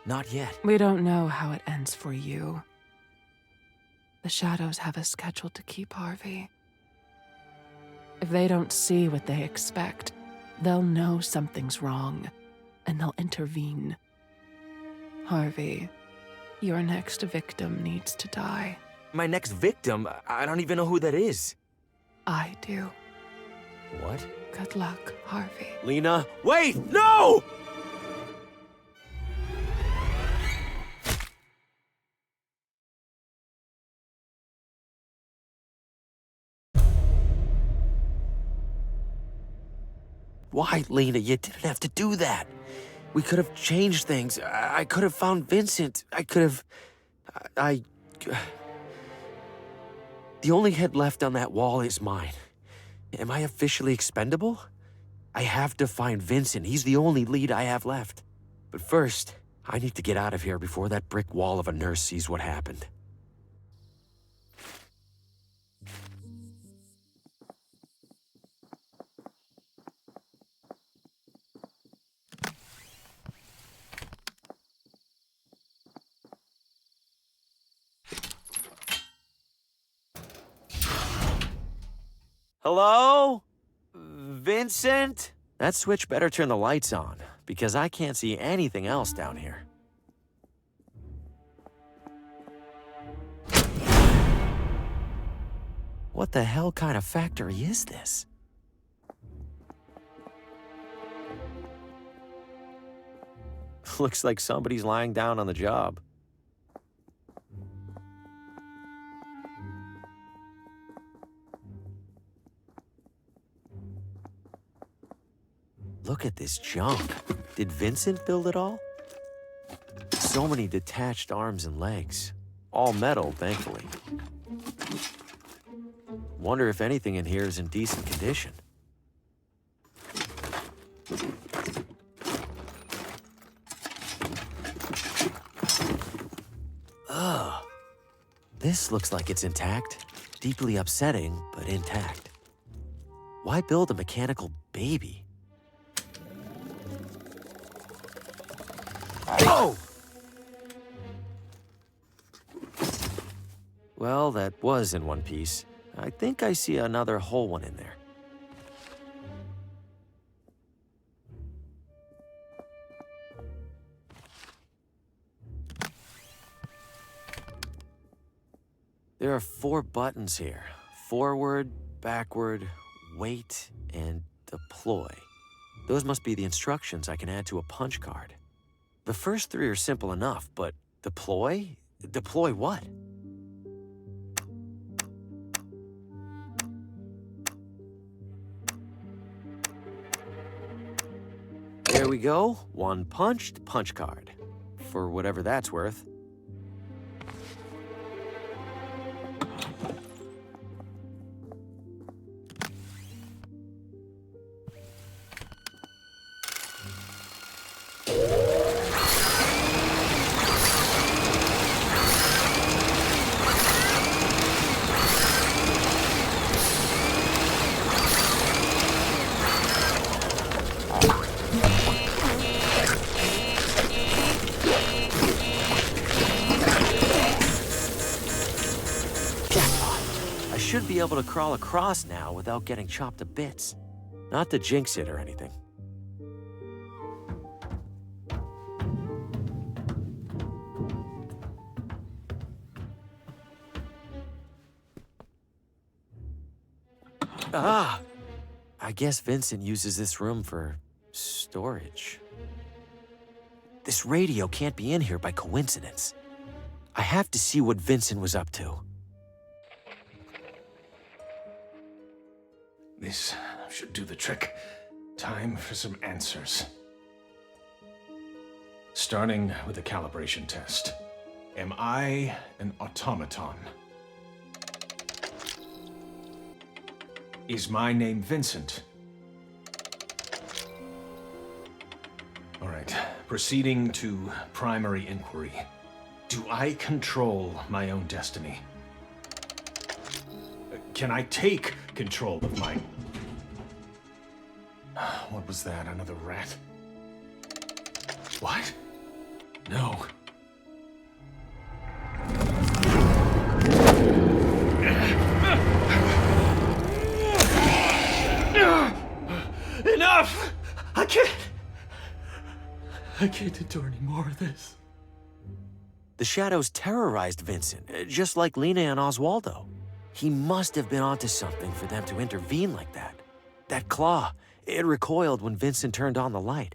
Not yet. We don't know how it ends for you. The shadows have a schedule to keep, Harvey. If they don't see what they expect, they'll know something's wrong, and they'll intervene. Harvey, your next victim needs to die. My next victim? I don't even know who that is. I do. What? Good luck, Harvey. Lena, wait! No! Why, Lena? You didn't have to do that. We could have changed things. I could have found Vincent. I could have... The only head left on that wall is mine. Am I officially expendable? I have to find Vincent. He's the only lead I have left. But first, I need to get out of here before that brick wall of a nurse sees what happened. Hello? Vincent? That switch better turn the lights on, because I can't see anything else down here. What the hell kind of factory is this? Looks like somebody's lying down on the job. Look at this junk. Did Vincent build it all? So many detached arms and legs. All metal, thankfully. Wonder if anything in here is in decent condition. Ugh. This looks like it's intact. Deeply upsetting, but intact. Why build a mechanical baby? Oh! Well, that was in one piece. I think I see another whole one in there. There are 4 buttons here. Forward, backward, wait, and deploy. Those must be the instructions I can add to a punch card. The first 3 are simple enough, but deploy? Deploy what? There we go. 1 punched punch card. For whatever that's worth. Should be able to crawl across now without getting chopped to bits. Not to jinx it or anything. Ah! I guess Vincent uses this room for storage. This radio can't be in here by coincidence. I have to see what Vincent was up to. This should do the trick. Time for some answers. Starting with the calibration test. Am I an automaton? Is my name Vincent? All right, proceeding to primary inquiry. Do I control my own destiny? Can I take control of my... What was that? Another rat? What? No. Enough! I can't endure any more of this. The shadows terrorized Vincent, just like Lena and Oswaldo. He must have been onto something for them to intervene like that. That claw, it recoiled when Vincent turned on the light.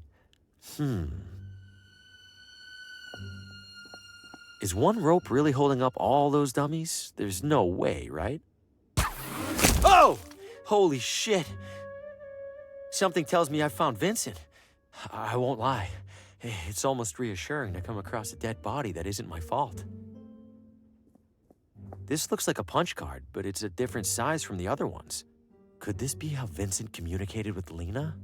Is one rope really holding up all those dummies? There's no way, right? Oh! Holy shit! Something tells me I found Vincent. I won't lie. It's almost reassuring to come across a dead body that isn't my fault. This looks like a punch card, but it's a different size from the other ones. Could this be how Vincent communicated with Lena?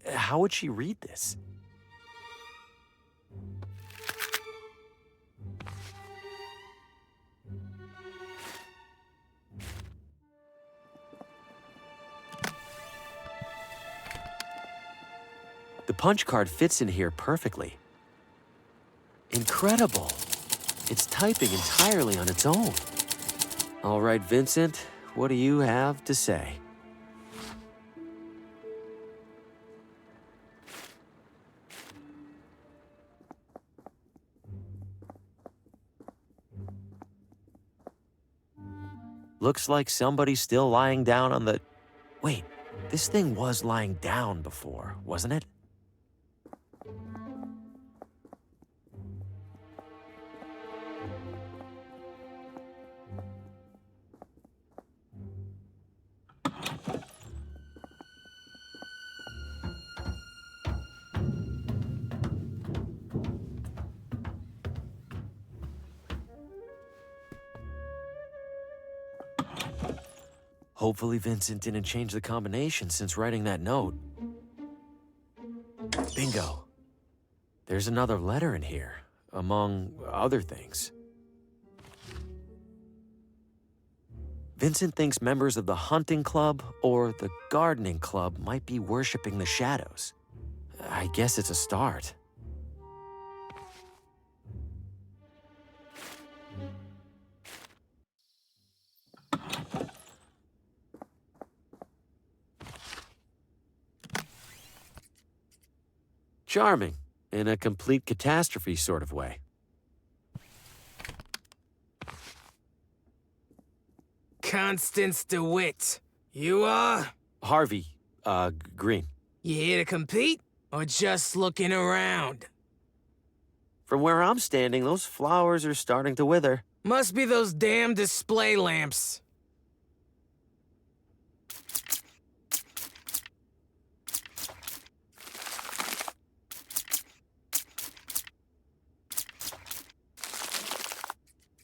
How would she read this? The punch card fits in here perfectly. Incredible. It's typing entirely on its own. All right, Vincent, what do you have to say? Looks like somebody's still lying down on the... Wait, this thing was lying down before, wasn't it? Hopefully Vincent didn't change the combination since writing that note. Bingo. There's another letter in here, among other things. Vincent thinks members of the hunting club or the gardening club might be worshipping the shadows. I guess it's a start. Charming, in a complete catastrophe sort of way. Constance DeWitt. You are? Harvey, Green. You here to compete, or just looking around? From where I'm standing, those flowers are starting to wither. Must be those damn display lamps.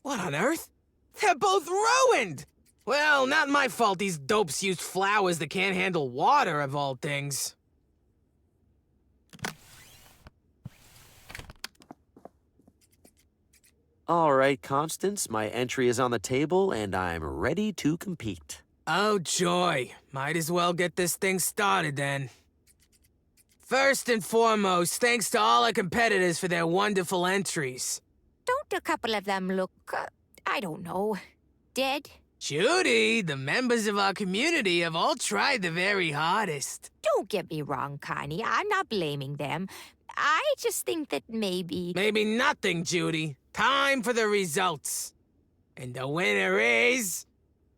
What on earth? They're both ruined! Well, not my fault these dopes use flowers that can't handle water, of all things. All right, Constance, my entry is on the table, and I'm ready to compete. Oh, joy. Might as well get this thing started, then. First and foremost, thanks to all our competitors for their wonderful entries. Don't a couple of them look, I don't know, dead? Judy, the members of our community have all tried the very hardest. Don't get me wrong, Connie. I'm not blaming them. I just think that maybe... Maybe nothing, Judy. Time for the results. And the winner is...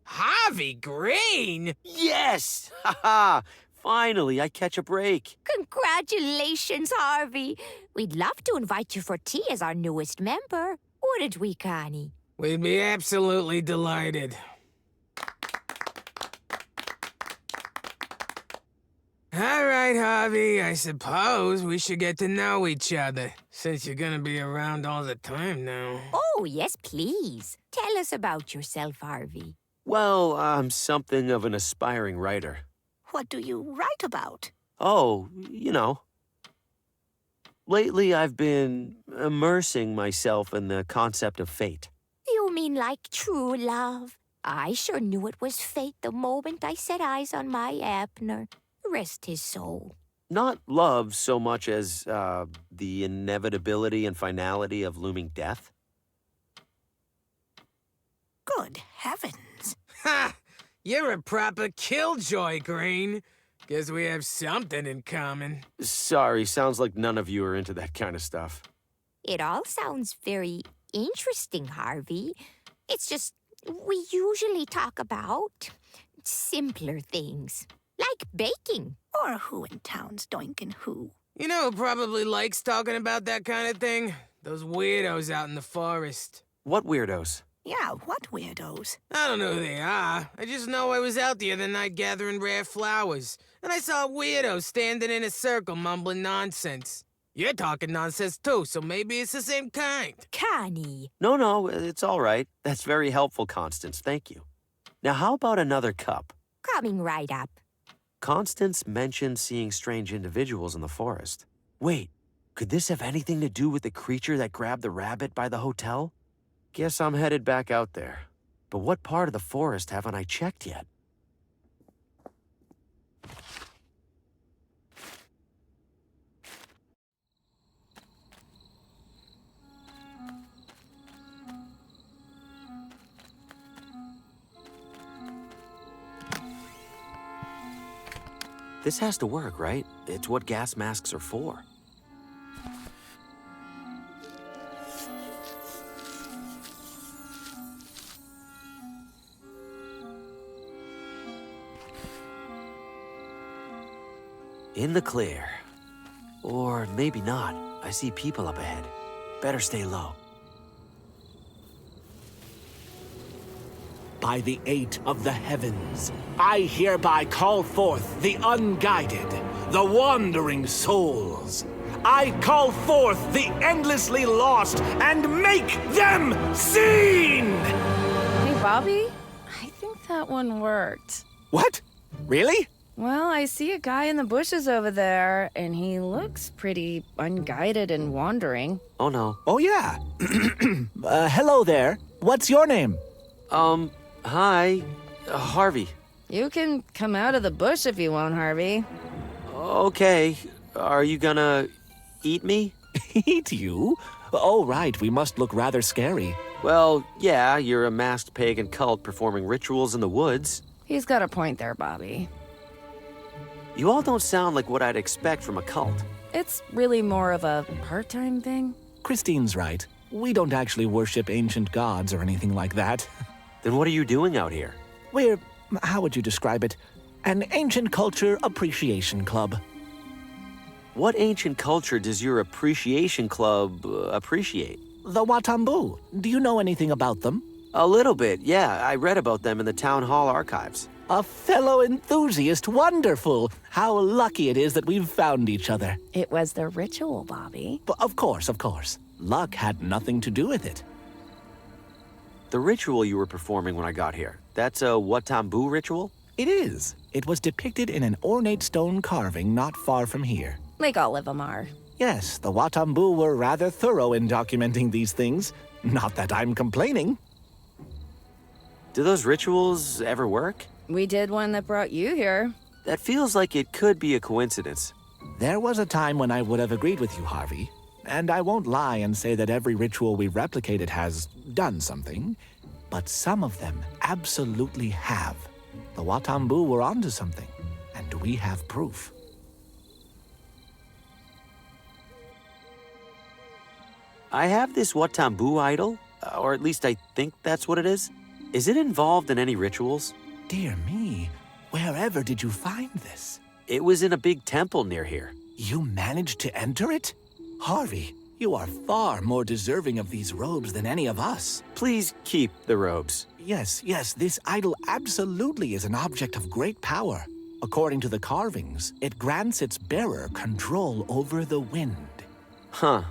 Harvey Green! Yes! Haha! Finally, I catch a break. Congratulations, Harvey. We'd love to invite you for tea as our newest member. Wouldn't we, Connie? We'd be absolutely delighted. All right, Harvey, I suppose we should get to know each other, since you're gonna be around all the time now. Oh, yes, please. Tell us about yourself, Harvey. Well, I'm something of an aspiring writer. What do you write about? Oh, you know. Lately, I've been immersing myself in the concept of fate. You mean like true love? I sure knew it was fate the moment I set eyes on my Abner. Rest his soul. Not love so much as the inevitability and finality of looming death. Good heavens. Ha! You're a proper killjoy, Green. Guess we have something in common. Sorry, sounds like none of you are into that kind of stuff. It all sounds very interesting, Harvey. It's just, we usually talk about simpler things. Like baking. Or who in town's doinkin' who? You know who probably likes talking about that kind of thing? Those weirdos out in the forest. What weirdos? Yeah, what weirdos? I don't know who they are. I just know I was out the other night gathering rare flowers, and I saw a weirdo standing in a circle mumbling nonsense. You're talking nonsense too, so maybe it's the same kind. Connie. No, it's all right. That's very helpful, Constance. Thank you. Now, how about another cup? Coming right up. Constance mentioned seeing strange individuals in the forest. Wait, could this have anything to do with the creature that grabbed the rabbit by the hotel? Guess I'm headed back out there. But what part of the forest haven't I checked yet? This has to work, right? It's what gas masks are for. In the clear. Or maybe not. I see people up ahead. Better stay low. By the eight of the heavens, I hereby call forth the unguided, the wandering souls. I call forth the endlessly lost and make them seen! Hey, Bobby, I think that one worked. What? Really? Well, I see a guy in the bushes over there, and he looks pretty unguided and wandering. Oh, no. Oh, yeah. Hello there. What's your name? Hi. Harvey. You can come out of the bush if you want, Harvey. Okay. Are you gonna eat me? Eat you? Oh, right. We must look rather scary. Well, yeah, you're a masked pagan cult performing rituals in the woods. He's got a point there, Bobby. You all don't sound like what I'd expect from a cult. It's really more of a part-time thing. Christine's right. We don't actually worship ancient gods or anything like that. Then what are you doing out here? We're, how would you describe it? An ancient culture appreciation club. What ancient culture does your appreciation club appreciate? The Watambu. Do you know anything about them? A little bit, yeah. I read about them in the town hall archives. A fellow enthusiast. Wonderful. How lucky it is that we've found each other. It was the ritual, Bobby. Of course, of course. Luck had nothing to do with it. The ritual you were performing when I got here, that's a Watambu ritual? It is. It was depicted in an ornate stone carving not far from here. Like all of them are. Yes, the Watambu were rather thorough in documenting these things. Not that I'm complaining. Do those rituals ever work? We did one that brought you here. That feels like it could be a coincidence. There was a time when I would have agreed with you, Harvey. And I won't lie and say that every ritual we've replicated has done something, but some of them absolutely have. The Watambu were onto something, and we have proof. I have this Watambu idol, or at least I think that's what it is. Is it involved in any rituals? Dear me, wherever did you find this? It was in a big temple near here. You managed to enter it? Harvey, you are far more deserving of these robes than any of us. Please keep the robes. Yes, this idol absolutely is an object of great power. According to the carvings, it grants its bearer control over the wind. Huh.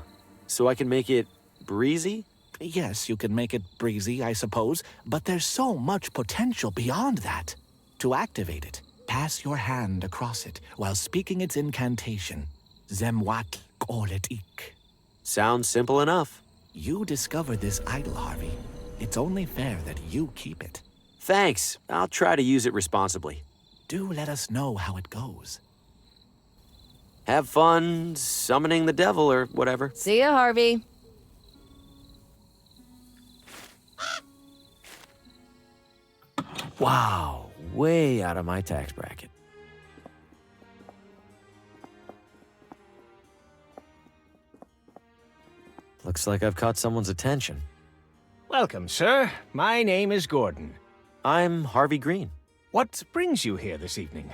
So I can make it breezy? Yes, you can make it breezy, I suppose, but there's so much potential beyond that. To activate it, pass your hand across it while speaking its incantation. Zemwatl Koletik. Sounds simple enough. You discovered this idol, Harvey. It's only fair that you keep it. Thanks. I'll try to use it responsibly. Do let us know how it goes. Have fun summoning the devil or whatever. See ya, Harvey. Wow, way out of my tax bracket. Looks like I've caught someone's attention. Welcome, sir. My name is Gordon. I'm Harvey Green. What brings you here this evening?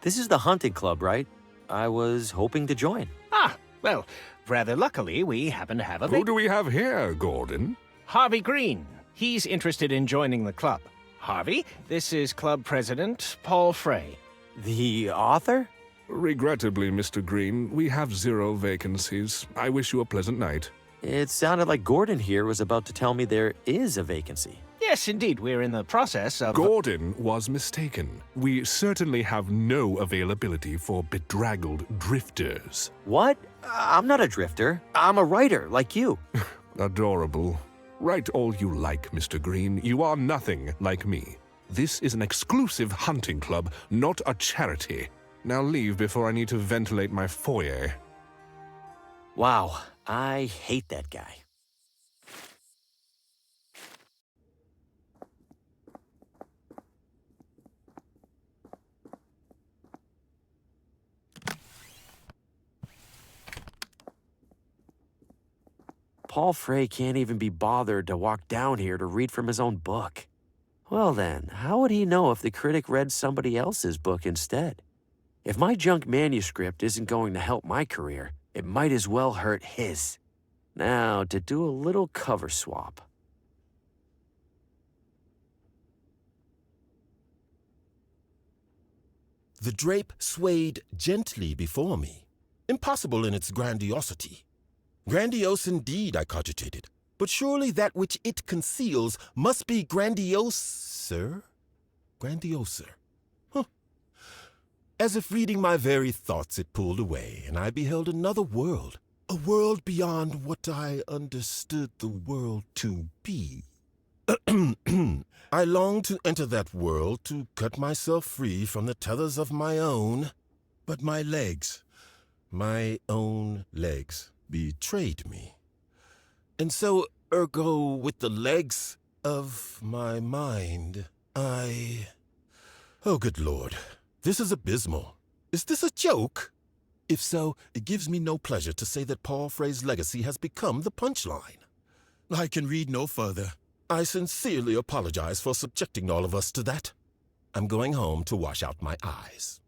This is the hunting club, right? I was hoping to join. Ah, well, rather luckily, we happen to have a... Who do we have here, Gordon? Harvey Green. He's interested in joining the club. Harvey, this is club president Paul Frey. The author? Regrettably, Mr. Green, we have 0 vacancies. I wish you a pleasant night. It sounded like Gordon here was about to tell me there is a vacancy. Yes, indeed, we're in the process of... Gordon was mistaken. We certainly have no availability for bedraggled drifters. What? I'm not a drifter. I'm a writer, like you. Adorable. Write all you like, Mr. Green. You are nothing like me. This is an exclusive hunting club, not a charity. Now leave before I need to ventilate my foyer. Wow, I hate that guy. Paul Frey can't even be bothered to walk down here to read from his own book. Well then, how would he know if the critic read somebody else's book instead? If my junk manuscript isn't going to help my career, it might as well hurt his. Now, to do a little cover swap. The drape swayed gently before me, impossible in its grandiosity. Grandiose indeed, I cogitated, but surely that which it conceals must be grandioser? Grandioser. Huh. As if reading my very thoughts, it pulled away, and I beheld another world, a world beyond what I understood the world to be. I longed to enter that world, to cut myself free from the tethers of my own, but my legs, my own legs, betrayed me. And so, ergo, with the legs of my mind, Oh, good Lord, this is abysmal. Is this a joke? If so, it gives me no pleasure to say that Paul Frey's legacy has become the punchline. I can read no further. I sincerely apologize for subjecting all of us to that. I'm going home to wash out my eyes.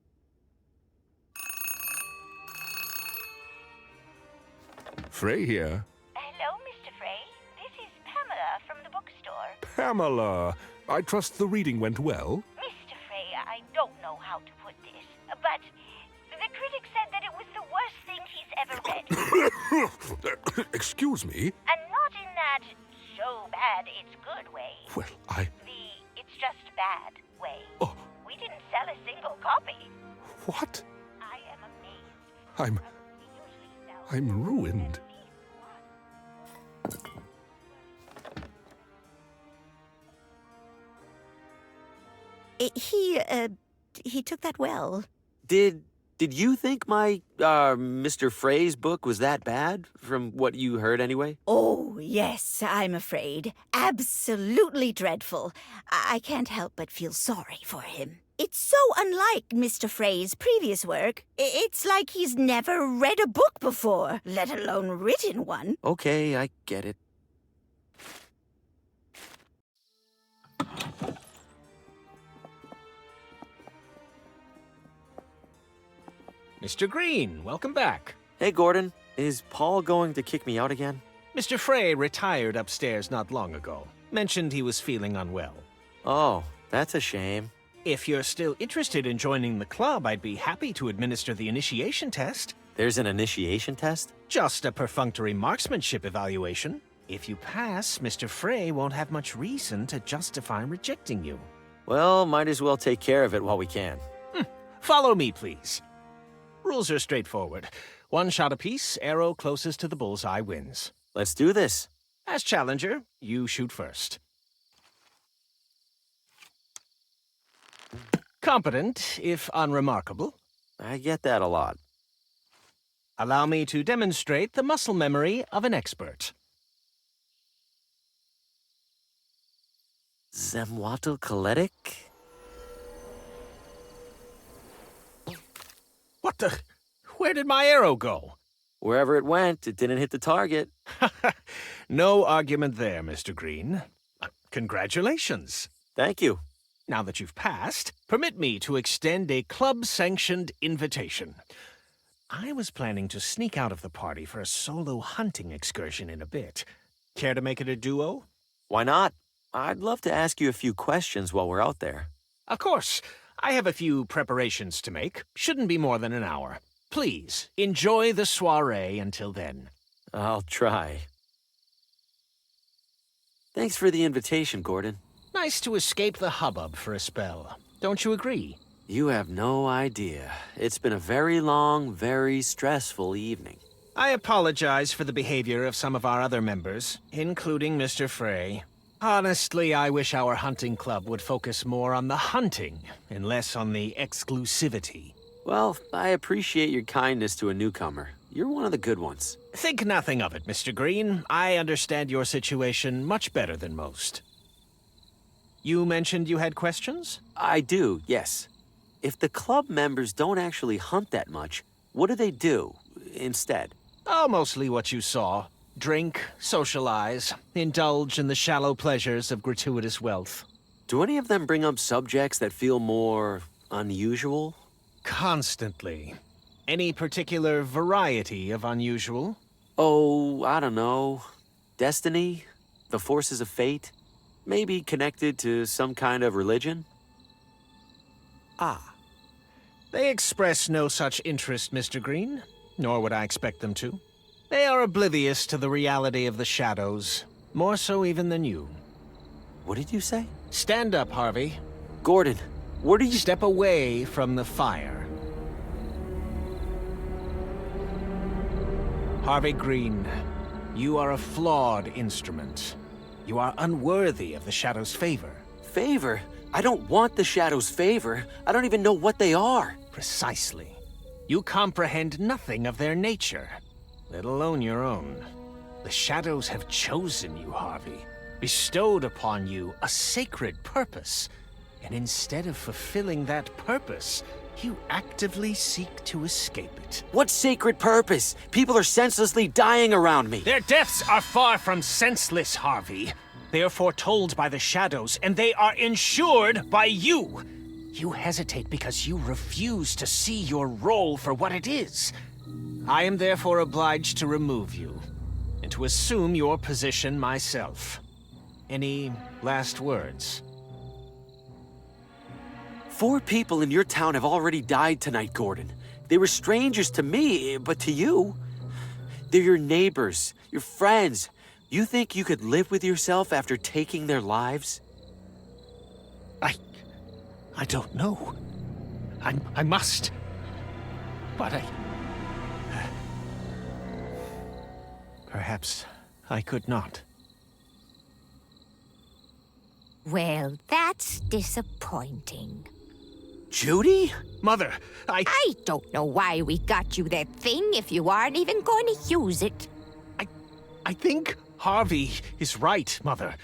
Frey here. Hello, Mr. Frey. This is Pamela from the bookstore. Pamela, I trust the reading went well. Mr. Frey, I don't know how to put this, but the critic said that it was the worst thing he's ever read. Excuse me? And not in that so bad it's good way. Well, It's just bad way. Oh. We didn't sell a single copy. What? I am amazed. I'm ruined. He took that well. Did you think my, Mr. Frey's book was that bad, from what you heard anyway? Oh, yes, I'm afraid. Absolutely dreadful. I can't help but feel sorry for him. It's so unlike Mr. Frey's previous work. It's like he's never read a book before, let alone written one. Okay, I get it. Mr. Green, welcome back. Hey, Gordon. Is Paul going to kick me out again? Mr. Frey retired upstairs not long ago. Mentioned he was feeling unwell. Oh, that's a shame. If you're still interested in joining the club, I'd be happy to administer the initiation test. There's an initiation test? Just a perfunctory marksmanship evaluation. If you pass, Mr. Frey won't have much reason to justify rejecting you. Well, might as well take care of it while we can. Follow me, please. Rules are straightforward. One shot apiece, arrow closest to the bullseye wins. Let's do this. As challenger, you shoot first. Competent, if unremarkable. I get that a lot. Allow me to demonstrate the muscle memory of an expert. Zemwatl-Koletic? What the? Where did my arrow go? Wherever it went, it didn't hit the target. No argument there, Mr. Green. Congratulations. Thank you. Now that you've passed, permit me to extend a club-sanctioned invitation. I was planning to sneak out of the party for a solo hunting excursion in a bit. Care to make it a duo? Why not? I'd love to ask you a few questions while we're out there. Of course. I have a few preparations to make. Shouldn't be more than an hour. Please, enjoy the soiree until then. I'll try. Thanks for the invitation, Gordon. Nice to escape the hubbub for a spell. Don't you agree? You have no idea. It's been a very long, very stressful evening. I apologize for the behavior of some of our other members, including Mr. Frey. Honestly, I wish our hunting club would focus more on the hunting and less on the exclusivity. Well, I appreciate your kindness to a newcomer. You're one of the good ones. Think nothing of it, Mr. Green. I understand your situation much better than most. You mentioned you had questions? I do, yes. If the club members don't actually hunt that much, what do they do instead? Oh, mostly what you saw. Drink, socialize, indulge in the shallow pleasures of gratuitous wealth. Do any of them bring up subjects that feel more unusual? constantly. Any particular variety of unusual? Oh, I don't know. Destiny? The forces of fate? Maybe connected to some kind of religion? Ah. They express no such interest, Mr. Green, nor would I expect them to. They are oblivious to the reality of the shadows, more so even than you. What did you say? Stand up, Harvey. Gordon, where do you— Step away from the fire. Harvey Green, you are a flawed instrument. You are unworthy of the Shadow's favor. Favor? I don't want the Shadow's favor. I don't even know what they are. Precisely. You comprehend nothing of their nature, let alone your own. The Shadows have chosen you, Harvey, bestowed upon you a sacred purpose, and instead of fulfilling that purpose, you actively seek to escape it. What sacred purpose? People are senselessly dying around me. Their deaths are far from senseless, Harvey. They are foretold by the Shadows, and they are ensured by you. You hesitate because you refuse to see your role for what it is. I am therefore obliged to remove you, and to assume your position myself. Any last words? 4 people in your town have already died tonight, Gordon. They were strangers to me, but to you, they're your neighbors, your friends. You think you could live with yourself after taking their lives? I don't know. I must. But perhaps I could not. Well, that's disappointing. Judy? Mother, I don't know why we got you that thing if you aren't even going to use it. I think Harvey is right, Mother.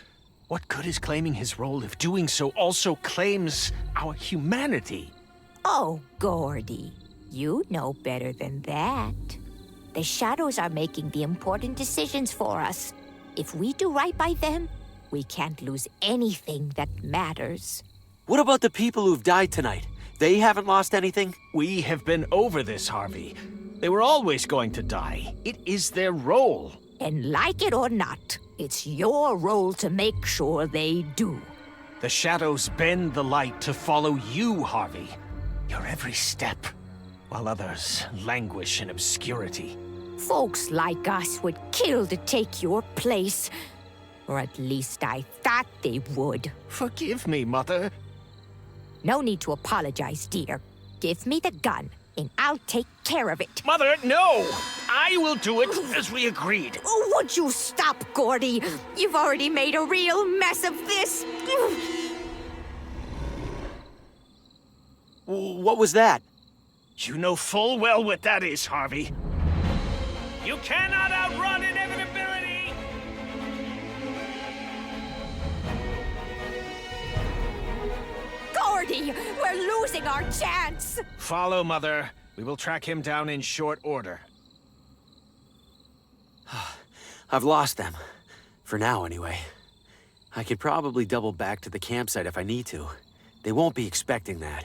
What good is claiming his role if doing so also claims our humanity? Oh, Gordy, you know better than that. The Shadows are making the important decisions for us. If we do right by them, we can't lose anything that matters. What about the people who've died tonight? They haven't lost anything? We have been over this, Harvey. They were always going to die. It is their role. And like it or not, it's your role to make sure they do. The Shadows bend the light to follow you, Harvey. Your every step, while others languish in obscurity. Folks like us would kill to take your place. Or at least I thought they would. Forgive me, Mother. No need to apologize, dear. Give me the gun, and I'll take care of it. Mother, no! I will do it as we agreed. Would you stop, Gordy? You've already made a real mess of this. What was that? You know full well what that is, Harvey. You cannot outrun inevitability! Gordy, we're losing our chance! Follow, Mother. We will track him down in short order. I've lost them. For now, anyway. I could probably double back to the campsite if I need to. They won't be expecting that.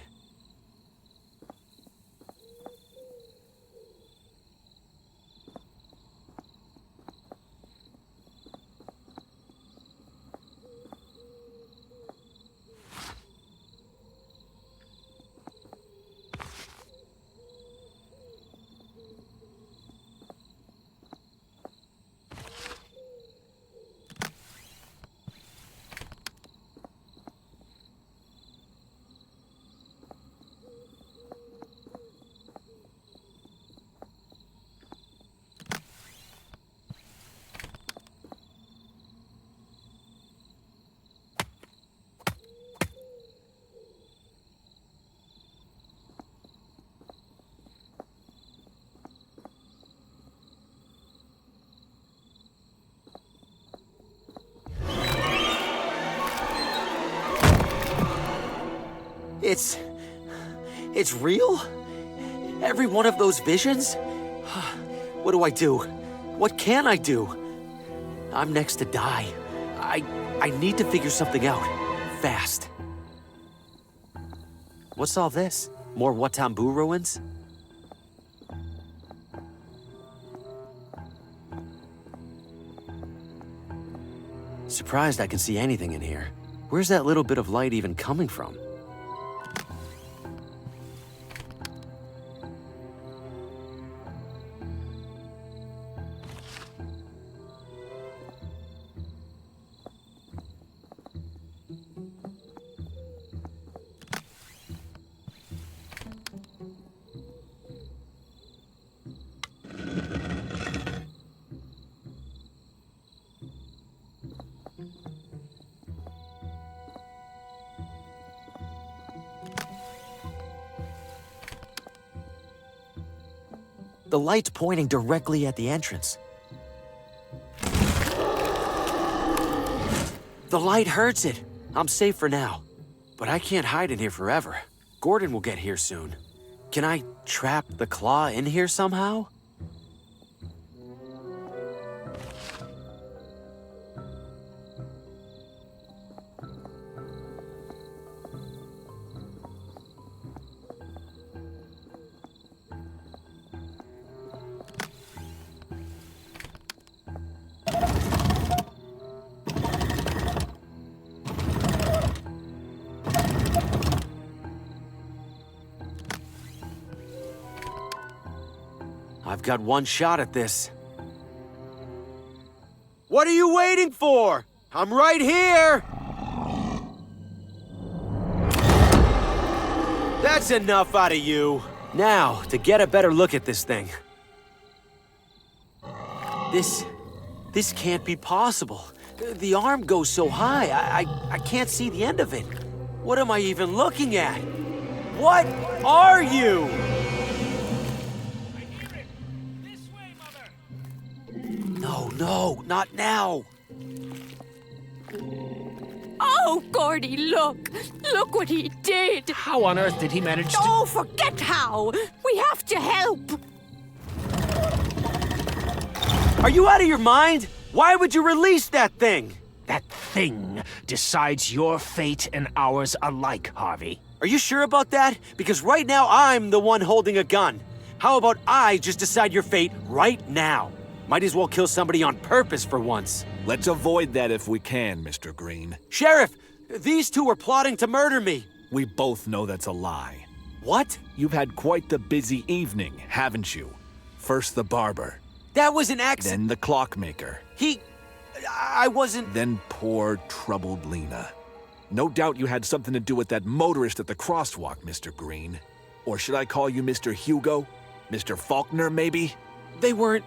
It's real? Every one of those visions? What do I do? What can I do? I'm next to die. I need to figure something out. Fast. What's all this? More Watambu ruins? Surprised I can see anything in here. Where's that little bit of light even coming from? The light's pointing directly at the entrance. The light hurts it. I'm safe for now. But I can't hide in here forever. Gordon will get here soon. Can I trap the claw in here somehow? I've got one shot at this. What are you waiting for? I'm right here! That's enough out of you. Now, to get a better look at this thing. This can't be possible. The arm goes so high, I can't see the end of it. What am I even looking at? What are you? No, not now. Oh, Gordy, look. Look what he did. How on earth did he manage to... Oh, forget how. We have to help. Are you out of your mind? Why would you release that thing? That thing decides your fate and ours alike, Harvey. Are you sure about that? Because right now I'm the one holding a gun. How about I just decide your fate right now? Might as well kill somebody on purpose for once. Let's avoid that if we can, Mr. Green. Sheriff, these two were plotting to murder me. We both know that's a lie. What? You've had quite the busy evening, haven't you? First the barber. That was an accident. Then the clockmaker. I wasn't... Then poor, troubled Lena. No doubt you had something to do with that motorist at the crosswalk, Mr. Green. Or should I call you Mr. Hugo? Mr. Faulkner, maybe? They weren't...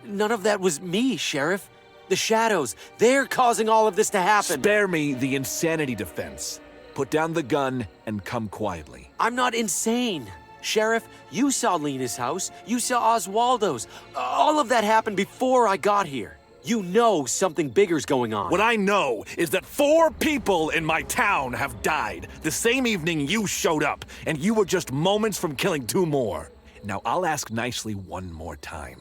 None of that was me, Sheriff. The shadows, they're causing all of this to happen. Spare me the insanity defense. Put down the gun and come quietly. I'm not insane. Sheriff, you saw Lena's house. You saw Oswaldo's. All of that happened before I got here. You know something bigger's going on. What I know is that 4 people in my town have died the same evening you showed up, and you were just moments from killing 2 more. Now, I'll ask nicely one more time.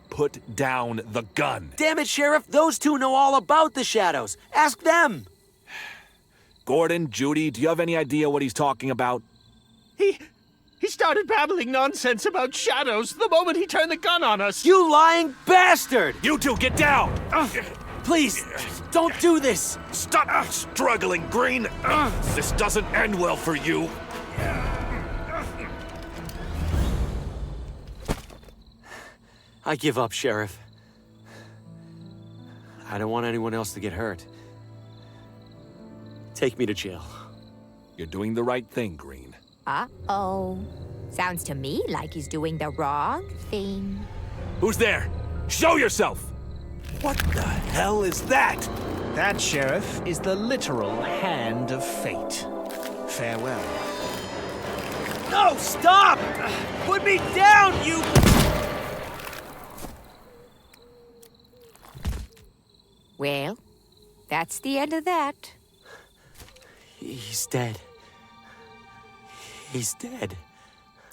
Put down the gun. Damn it, Sheriff. Those 2 know all about the shadows. Ask them. Gordon, Judy, do you have any idea what he's talking about? He started babbling nonsense about shadows the moment he turned the gun on us. You lying bastard! You 2, get down! Please, don't do this. Stop struggling, Green. This doesn't end well for you. I give up, Sheriff. I don't want anyone else to get hurt. Take me to jail. You're doing the right thing, Green. Uh-oh. Sounds to me like he's doing the wrong thing. Who's there? Show yourself! What the hell is that? That, Sheriff, is the literal hand of fate. Farewell. No, stop! Put me down, you... Well, that's the end of that. He's dead. He's dead.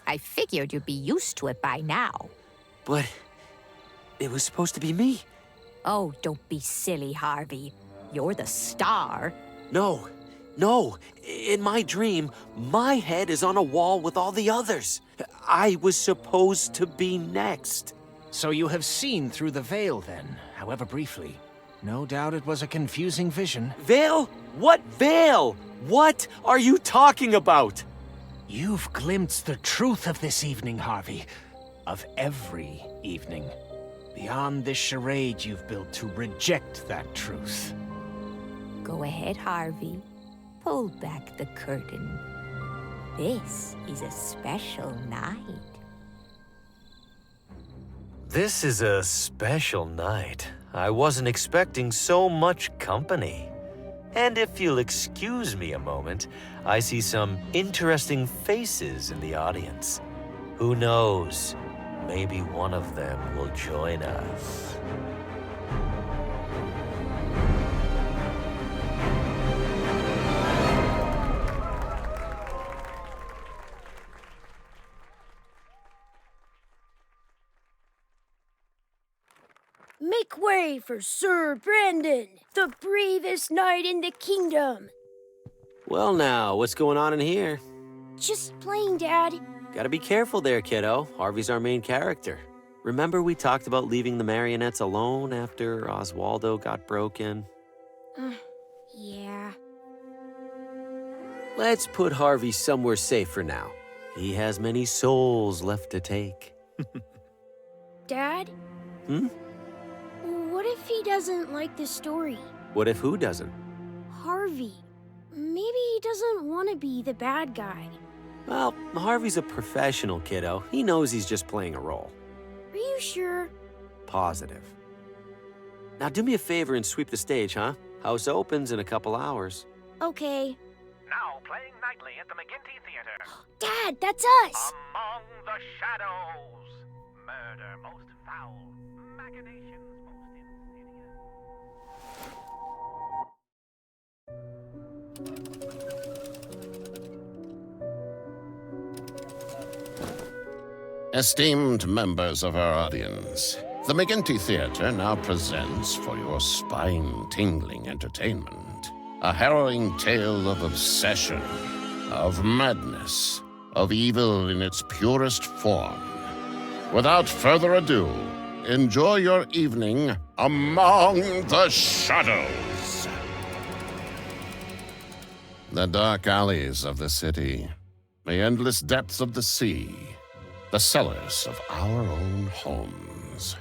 I figured you'd be used to it by now. But it was supposed to be me. Oh, don't be silly, Harvey. You're the star. No, No, in my dream, my head is on a wall with all the others. I was supposed to be next. So you have seen through the veil then, however briefly. No doubt it was a confusing vision. Veil? What veil? What are you talking about? You've glimpsed the truth of this evening, Harvey. Of every evening. Beyond this charade you've built to reject that truth. Go ahead, Harvey. Pull back the curtain. This is a special night. This is a special night. I wasn't expecting so much company. And if you'll excuse me a moment, I see some interesting faces in the audience. Who knows? Maybe one of them will join us. Make way for Sir Brandon, the bravest knight in the kingdom. Well now, what's going on in here? Just playing, Dad. Gotta be careful there, kiddo. Harvey's our main character. Remember we talked about leaving the marionettes alone after Oswaldo got broken? Yeah. Let's put Harvey somewhere safe for now. He has many souls left to take. Dad? What if he doesn't like the story? What if who doesn't? Harvey. Maybe he doesn't want to be the bad guy. Well, Harvey's a professional, kiddo. He knows he's just playing a role. Are you sure? Positive. Now do me a favor and sweep the stage, huh? House opens in a couple hours. Okay. Now playing nightly at the McGinty Theater. Dad, that's us! Among the Shadows. Murder most foul. Machinations most Esteemed members of our audience, the McGinty Theater now presents for your spine-tingling entertainment a harrowing tale of obsession, of madness, of evil in its purest form. Without further ado, enjoy your evening Among the Shadows. The dark alleys of the city, the endless depths of the sea, the cellars of our own homes.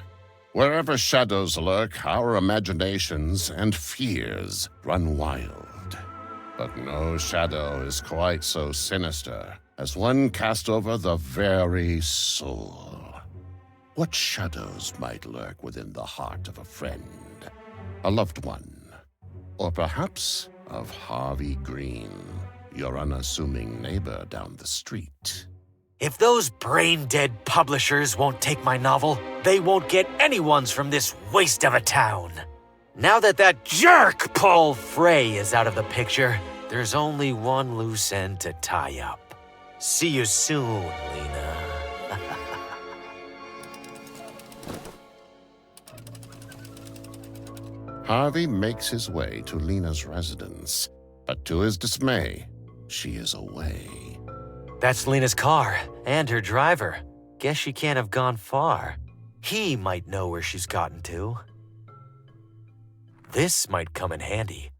Wherever shadows lurk, our imaginations and fears run wild. But no shadow is quite so sinister as one cast over the very soul. What shadows might lurk within the heart of a friend, a loved one, or perhaps of Harvey Green, your unassuming neighbor down the street? If those brain-dead publishers won't take my novel, they won't get anyone's from this waste of a town. Now that jerk Paul Frey is out of the picture, there's only one loose end to tie up. See you soon, Lena. Harvey makes his way to Lena's residence, but to his dismay, she is away. That's Lena's car, and her driver. Guess she can't have gone far. He might know where she's gotten to. This might come in handy.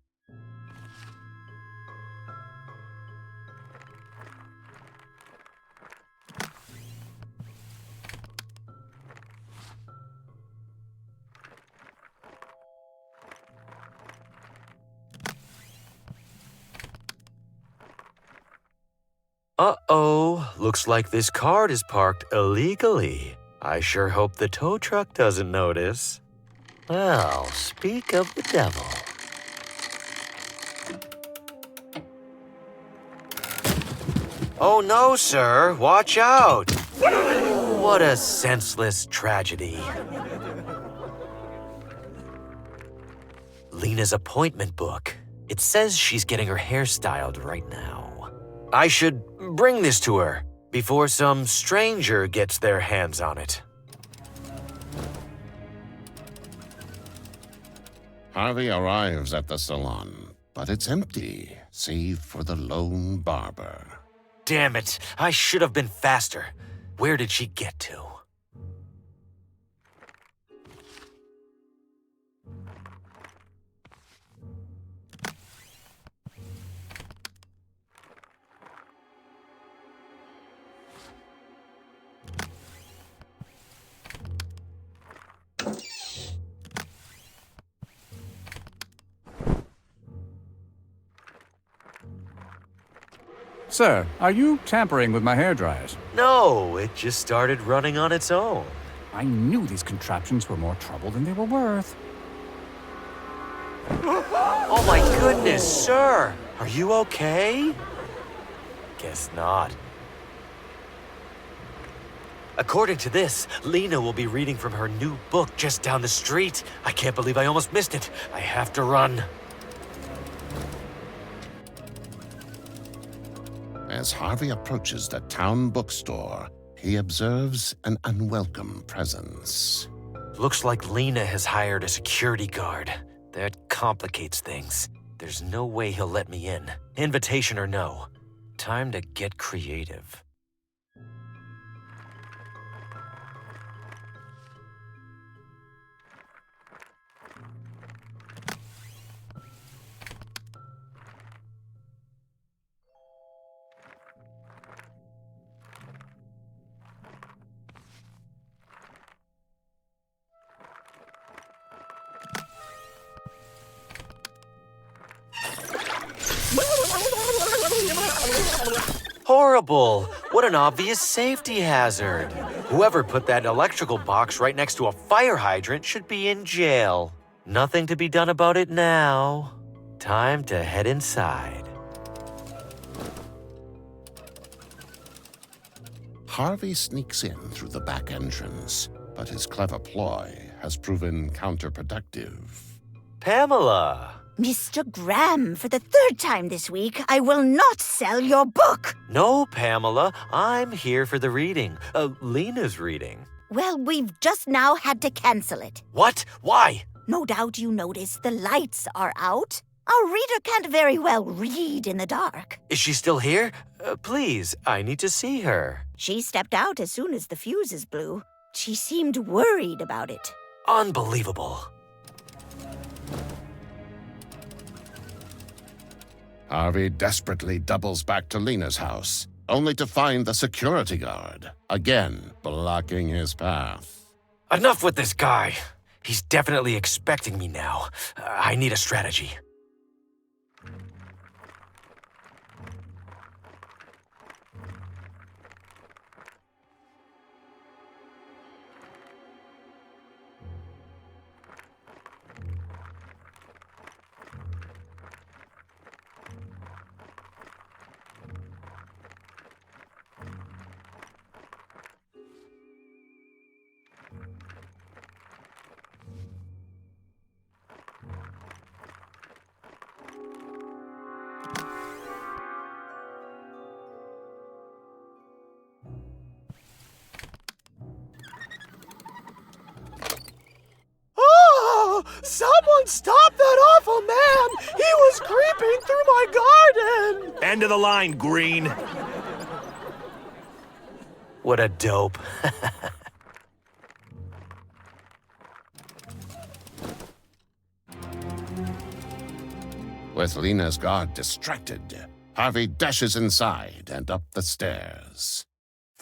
Uh-oh, looks like this cart is parked illegally. I sure hope the tow truck doesn't notice. Well, speak of the devil. Oh no, sir, watch out! What a senseless tragedy. Lena's appointment book. It says she's getting her hair styled right now. I should bring this to her before some stranger gets their hands on it. Harvey arrives at the salon, but it's empty, save for the lone barber. Damn it, I should have been faster. Where did she get to? Sir, are you tampering with my hair dryers? No, it just started running on its own. I knew these contraptions were more trouble than they were worth. Oh my goodness, sir! Are you okay? Guess not. According to this, Lena will be reading from her new book just down the street. I can't believe I almost missed it. I have to run. As Harvey approaches the town bookstore, he observes an unwelcome presence. Looks like Lena has hired a security guard. That complicates things. There's no way he'll let me in. Invitation or no. Time to get creative. Horrible! What an obvious safety hazard. Whoever put that electrical box right next to a fire hydrant should be in jail. Nothing to be done about it now. Time to head inside. Harvey sneaks in through the back entrance, but his clever ploy has proven counterproductive. Pamela! Mr. Graham, for the third time this week, I will not sell your book. No, Pamela. I'm here for the reading. Lena's reading. Well, we've just now had to cancel it. What? Why? No doubt you noticed the lights are out. Our reader can't very well read in the dark. Is she still here? Please, I need to see her. She stepped out as soon as the fuses blew. She seemed worried about it. Unbelievable. Harvey desperately doubles back to Lena's house, only to find the security guard, again blocking his path. Enough with this guy. He's definitely expecting me now. I need a strategy. Someone stop that awful man! He was creeping through my garden! End of the line, Green. What a dope. With Lena's guard distracted, Harvey dashes inside and up the stairs.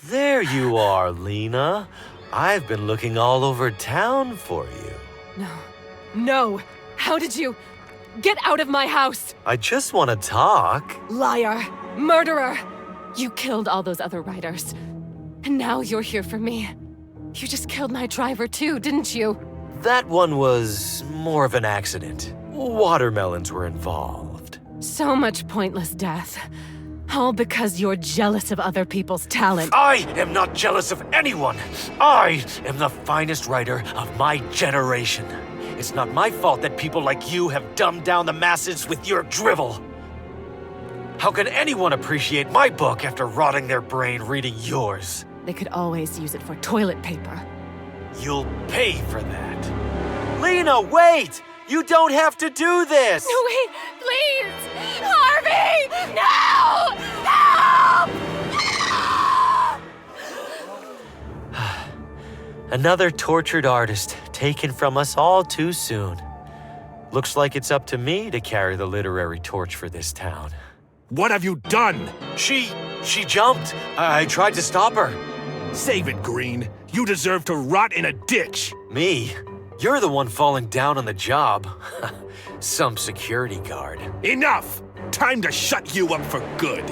There you are, Lena. I've been looking all over town for you. No. No! How did you... Get out of my house! I just want to talk. Liar! Murderer! You killed all those other riders. And now you're here for me. You just killed my driver too, didn't you? That one was more of an accident. Watermelons were involved. So much pointless death. All because you're jealous of other people's talent. I am not jealous of anyone. I am the finest writer of my generation. It's not my fault that people like you have dumbed down the masses with your drivel. How can anyone appreciate my book after rotting their brain reading yours? They could always use it for toilet paper. You'll pay for that. Lena, wait! You don't have to do this! No, wait, please! Harvey! No! Help! Another tortured artist taken from us all too soon. Looks like it's up to me to carry the literary torch for this town. What have you done? She jumped. I tried to stop her. Save it, Green. You deserve to rot in a ditch. Me? You're the one falling down on the job. Some security guard. Enough! Time to shut you up for good.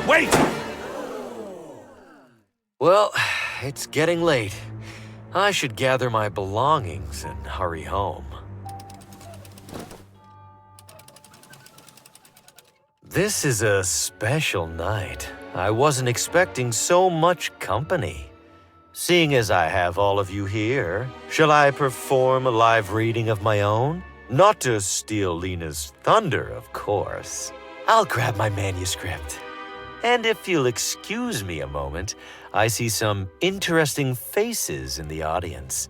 Wait! Well, it's getting late. I should gather my belongings and hurry home. This is a special night. I wasn't expecting so much company. Seeing as I have all of you here, shall I perform a live reading of my own? Not to steal Lena's thunder, of course. I'll grab my manuscript. And if you'll excuse me a moment, I see some interesting faces in the audience.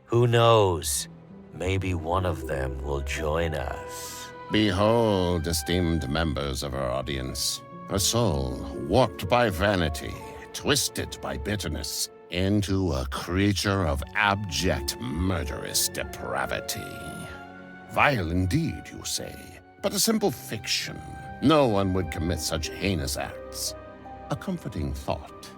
Who knows? Maybe one of them will join us. Behold, esteemed members of our audience, a soul warped by vanity, twisted by bitterness, into a creature of abject, murderous depravity. Vile indeed, you say, but a simple fiction. No one would commit such heinous acts. A comforting thought.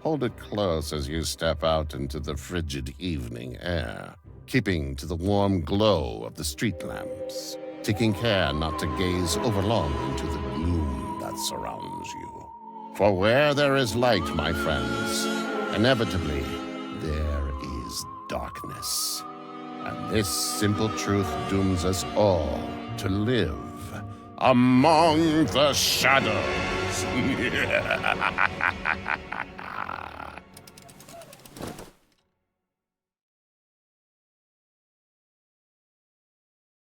Hold it close as you step out into the frigid evening air, keeping to the warm glow of the street lamps, taking care not to gaze overlong into the gloom that surrounds you. For where there is light, my friends, inevitably there is darkness. And this simple truth dooms us all to live among the shadows.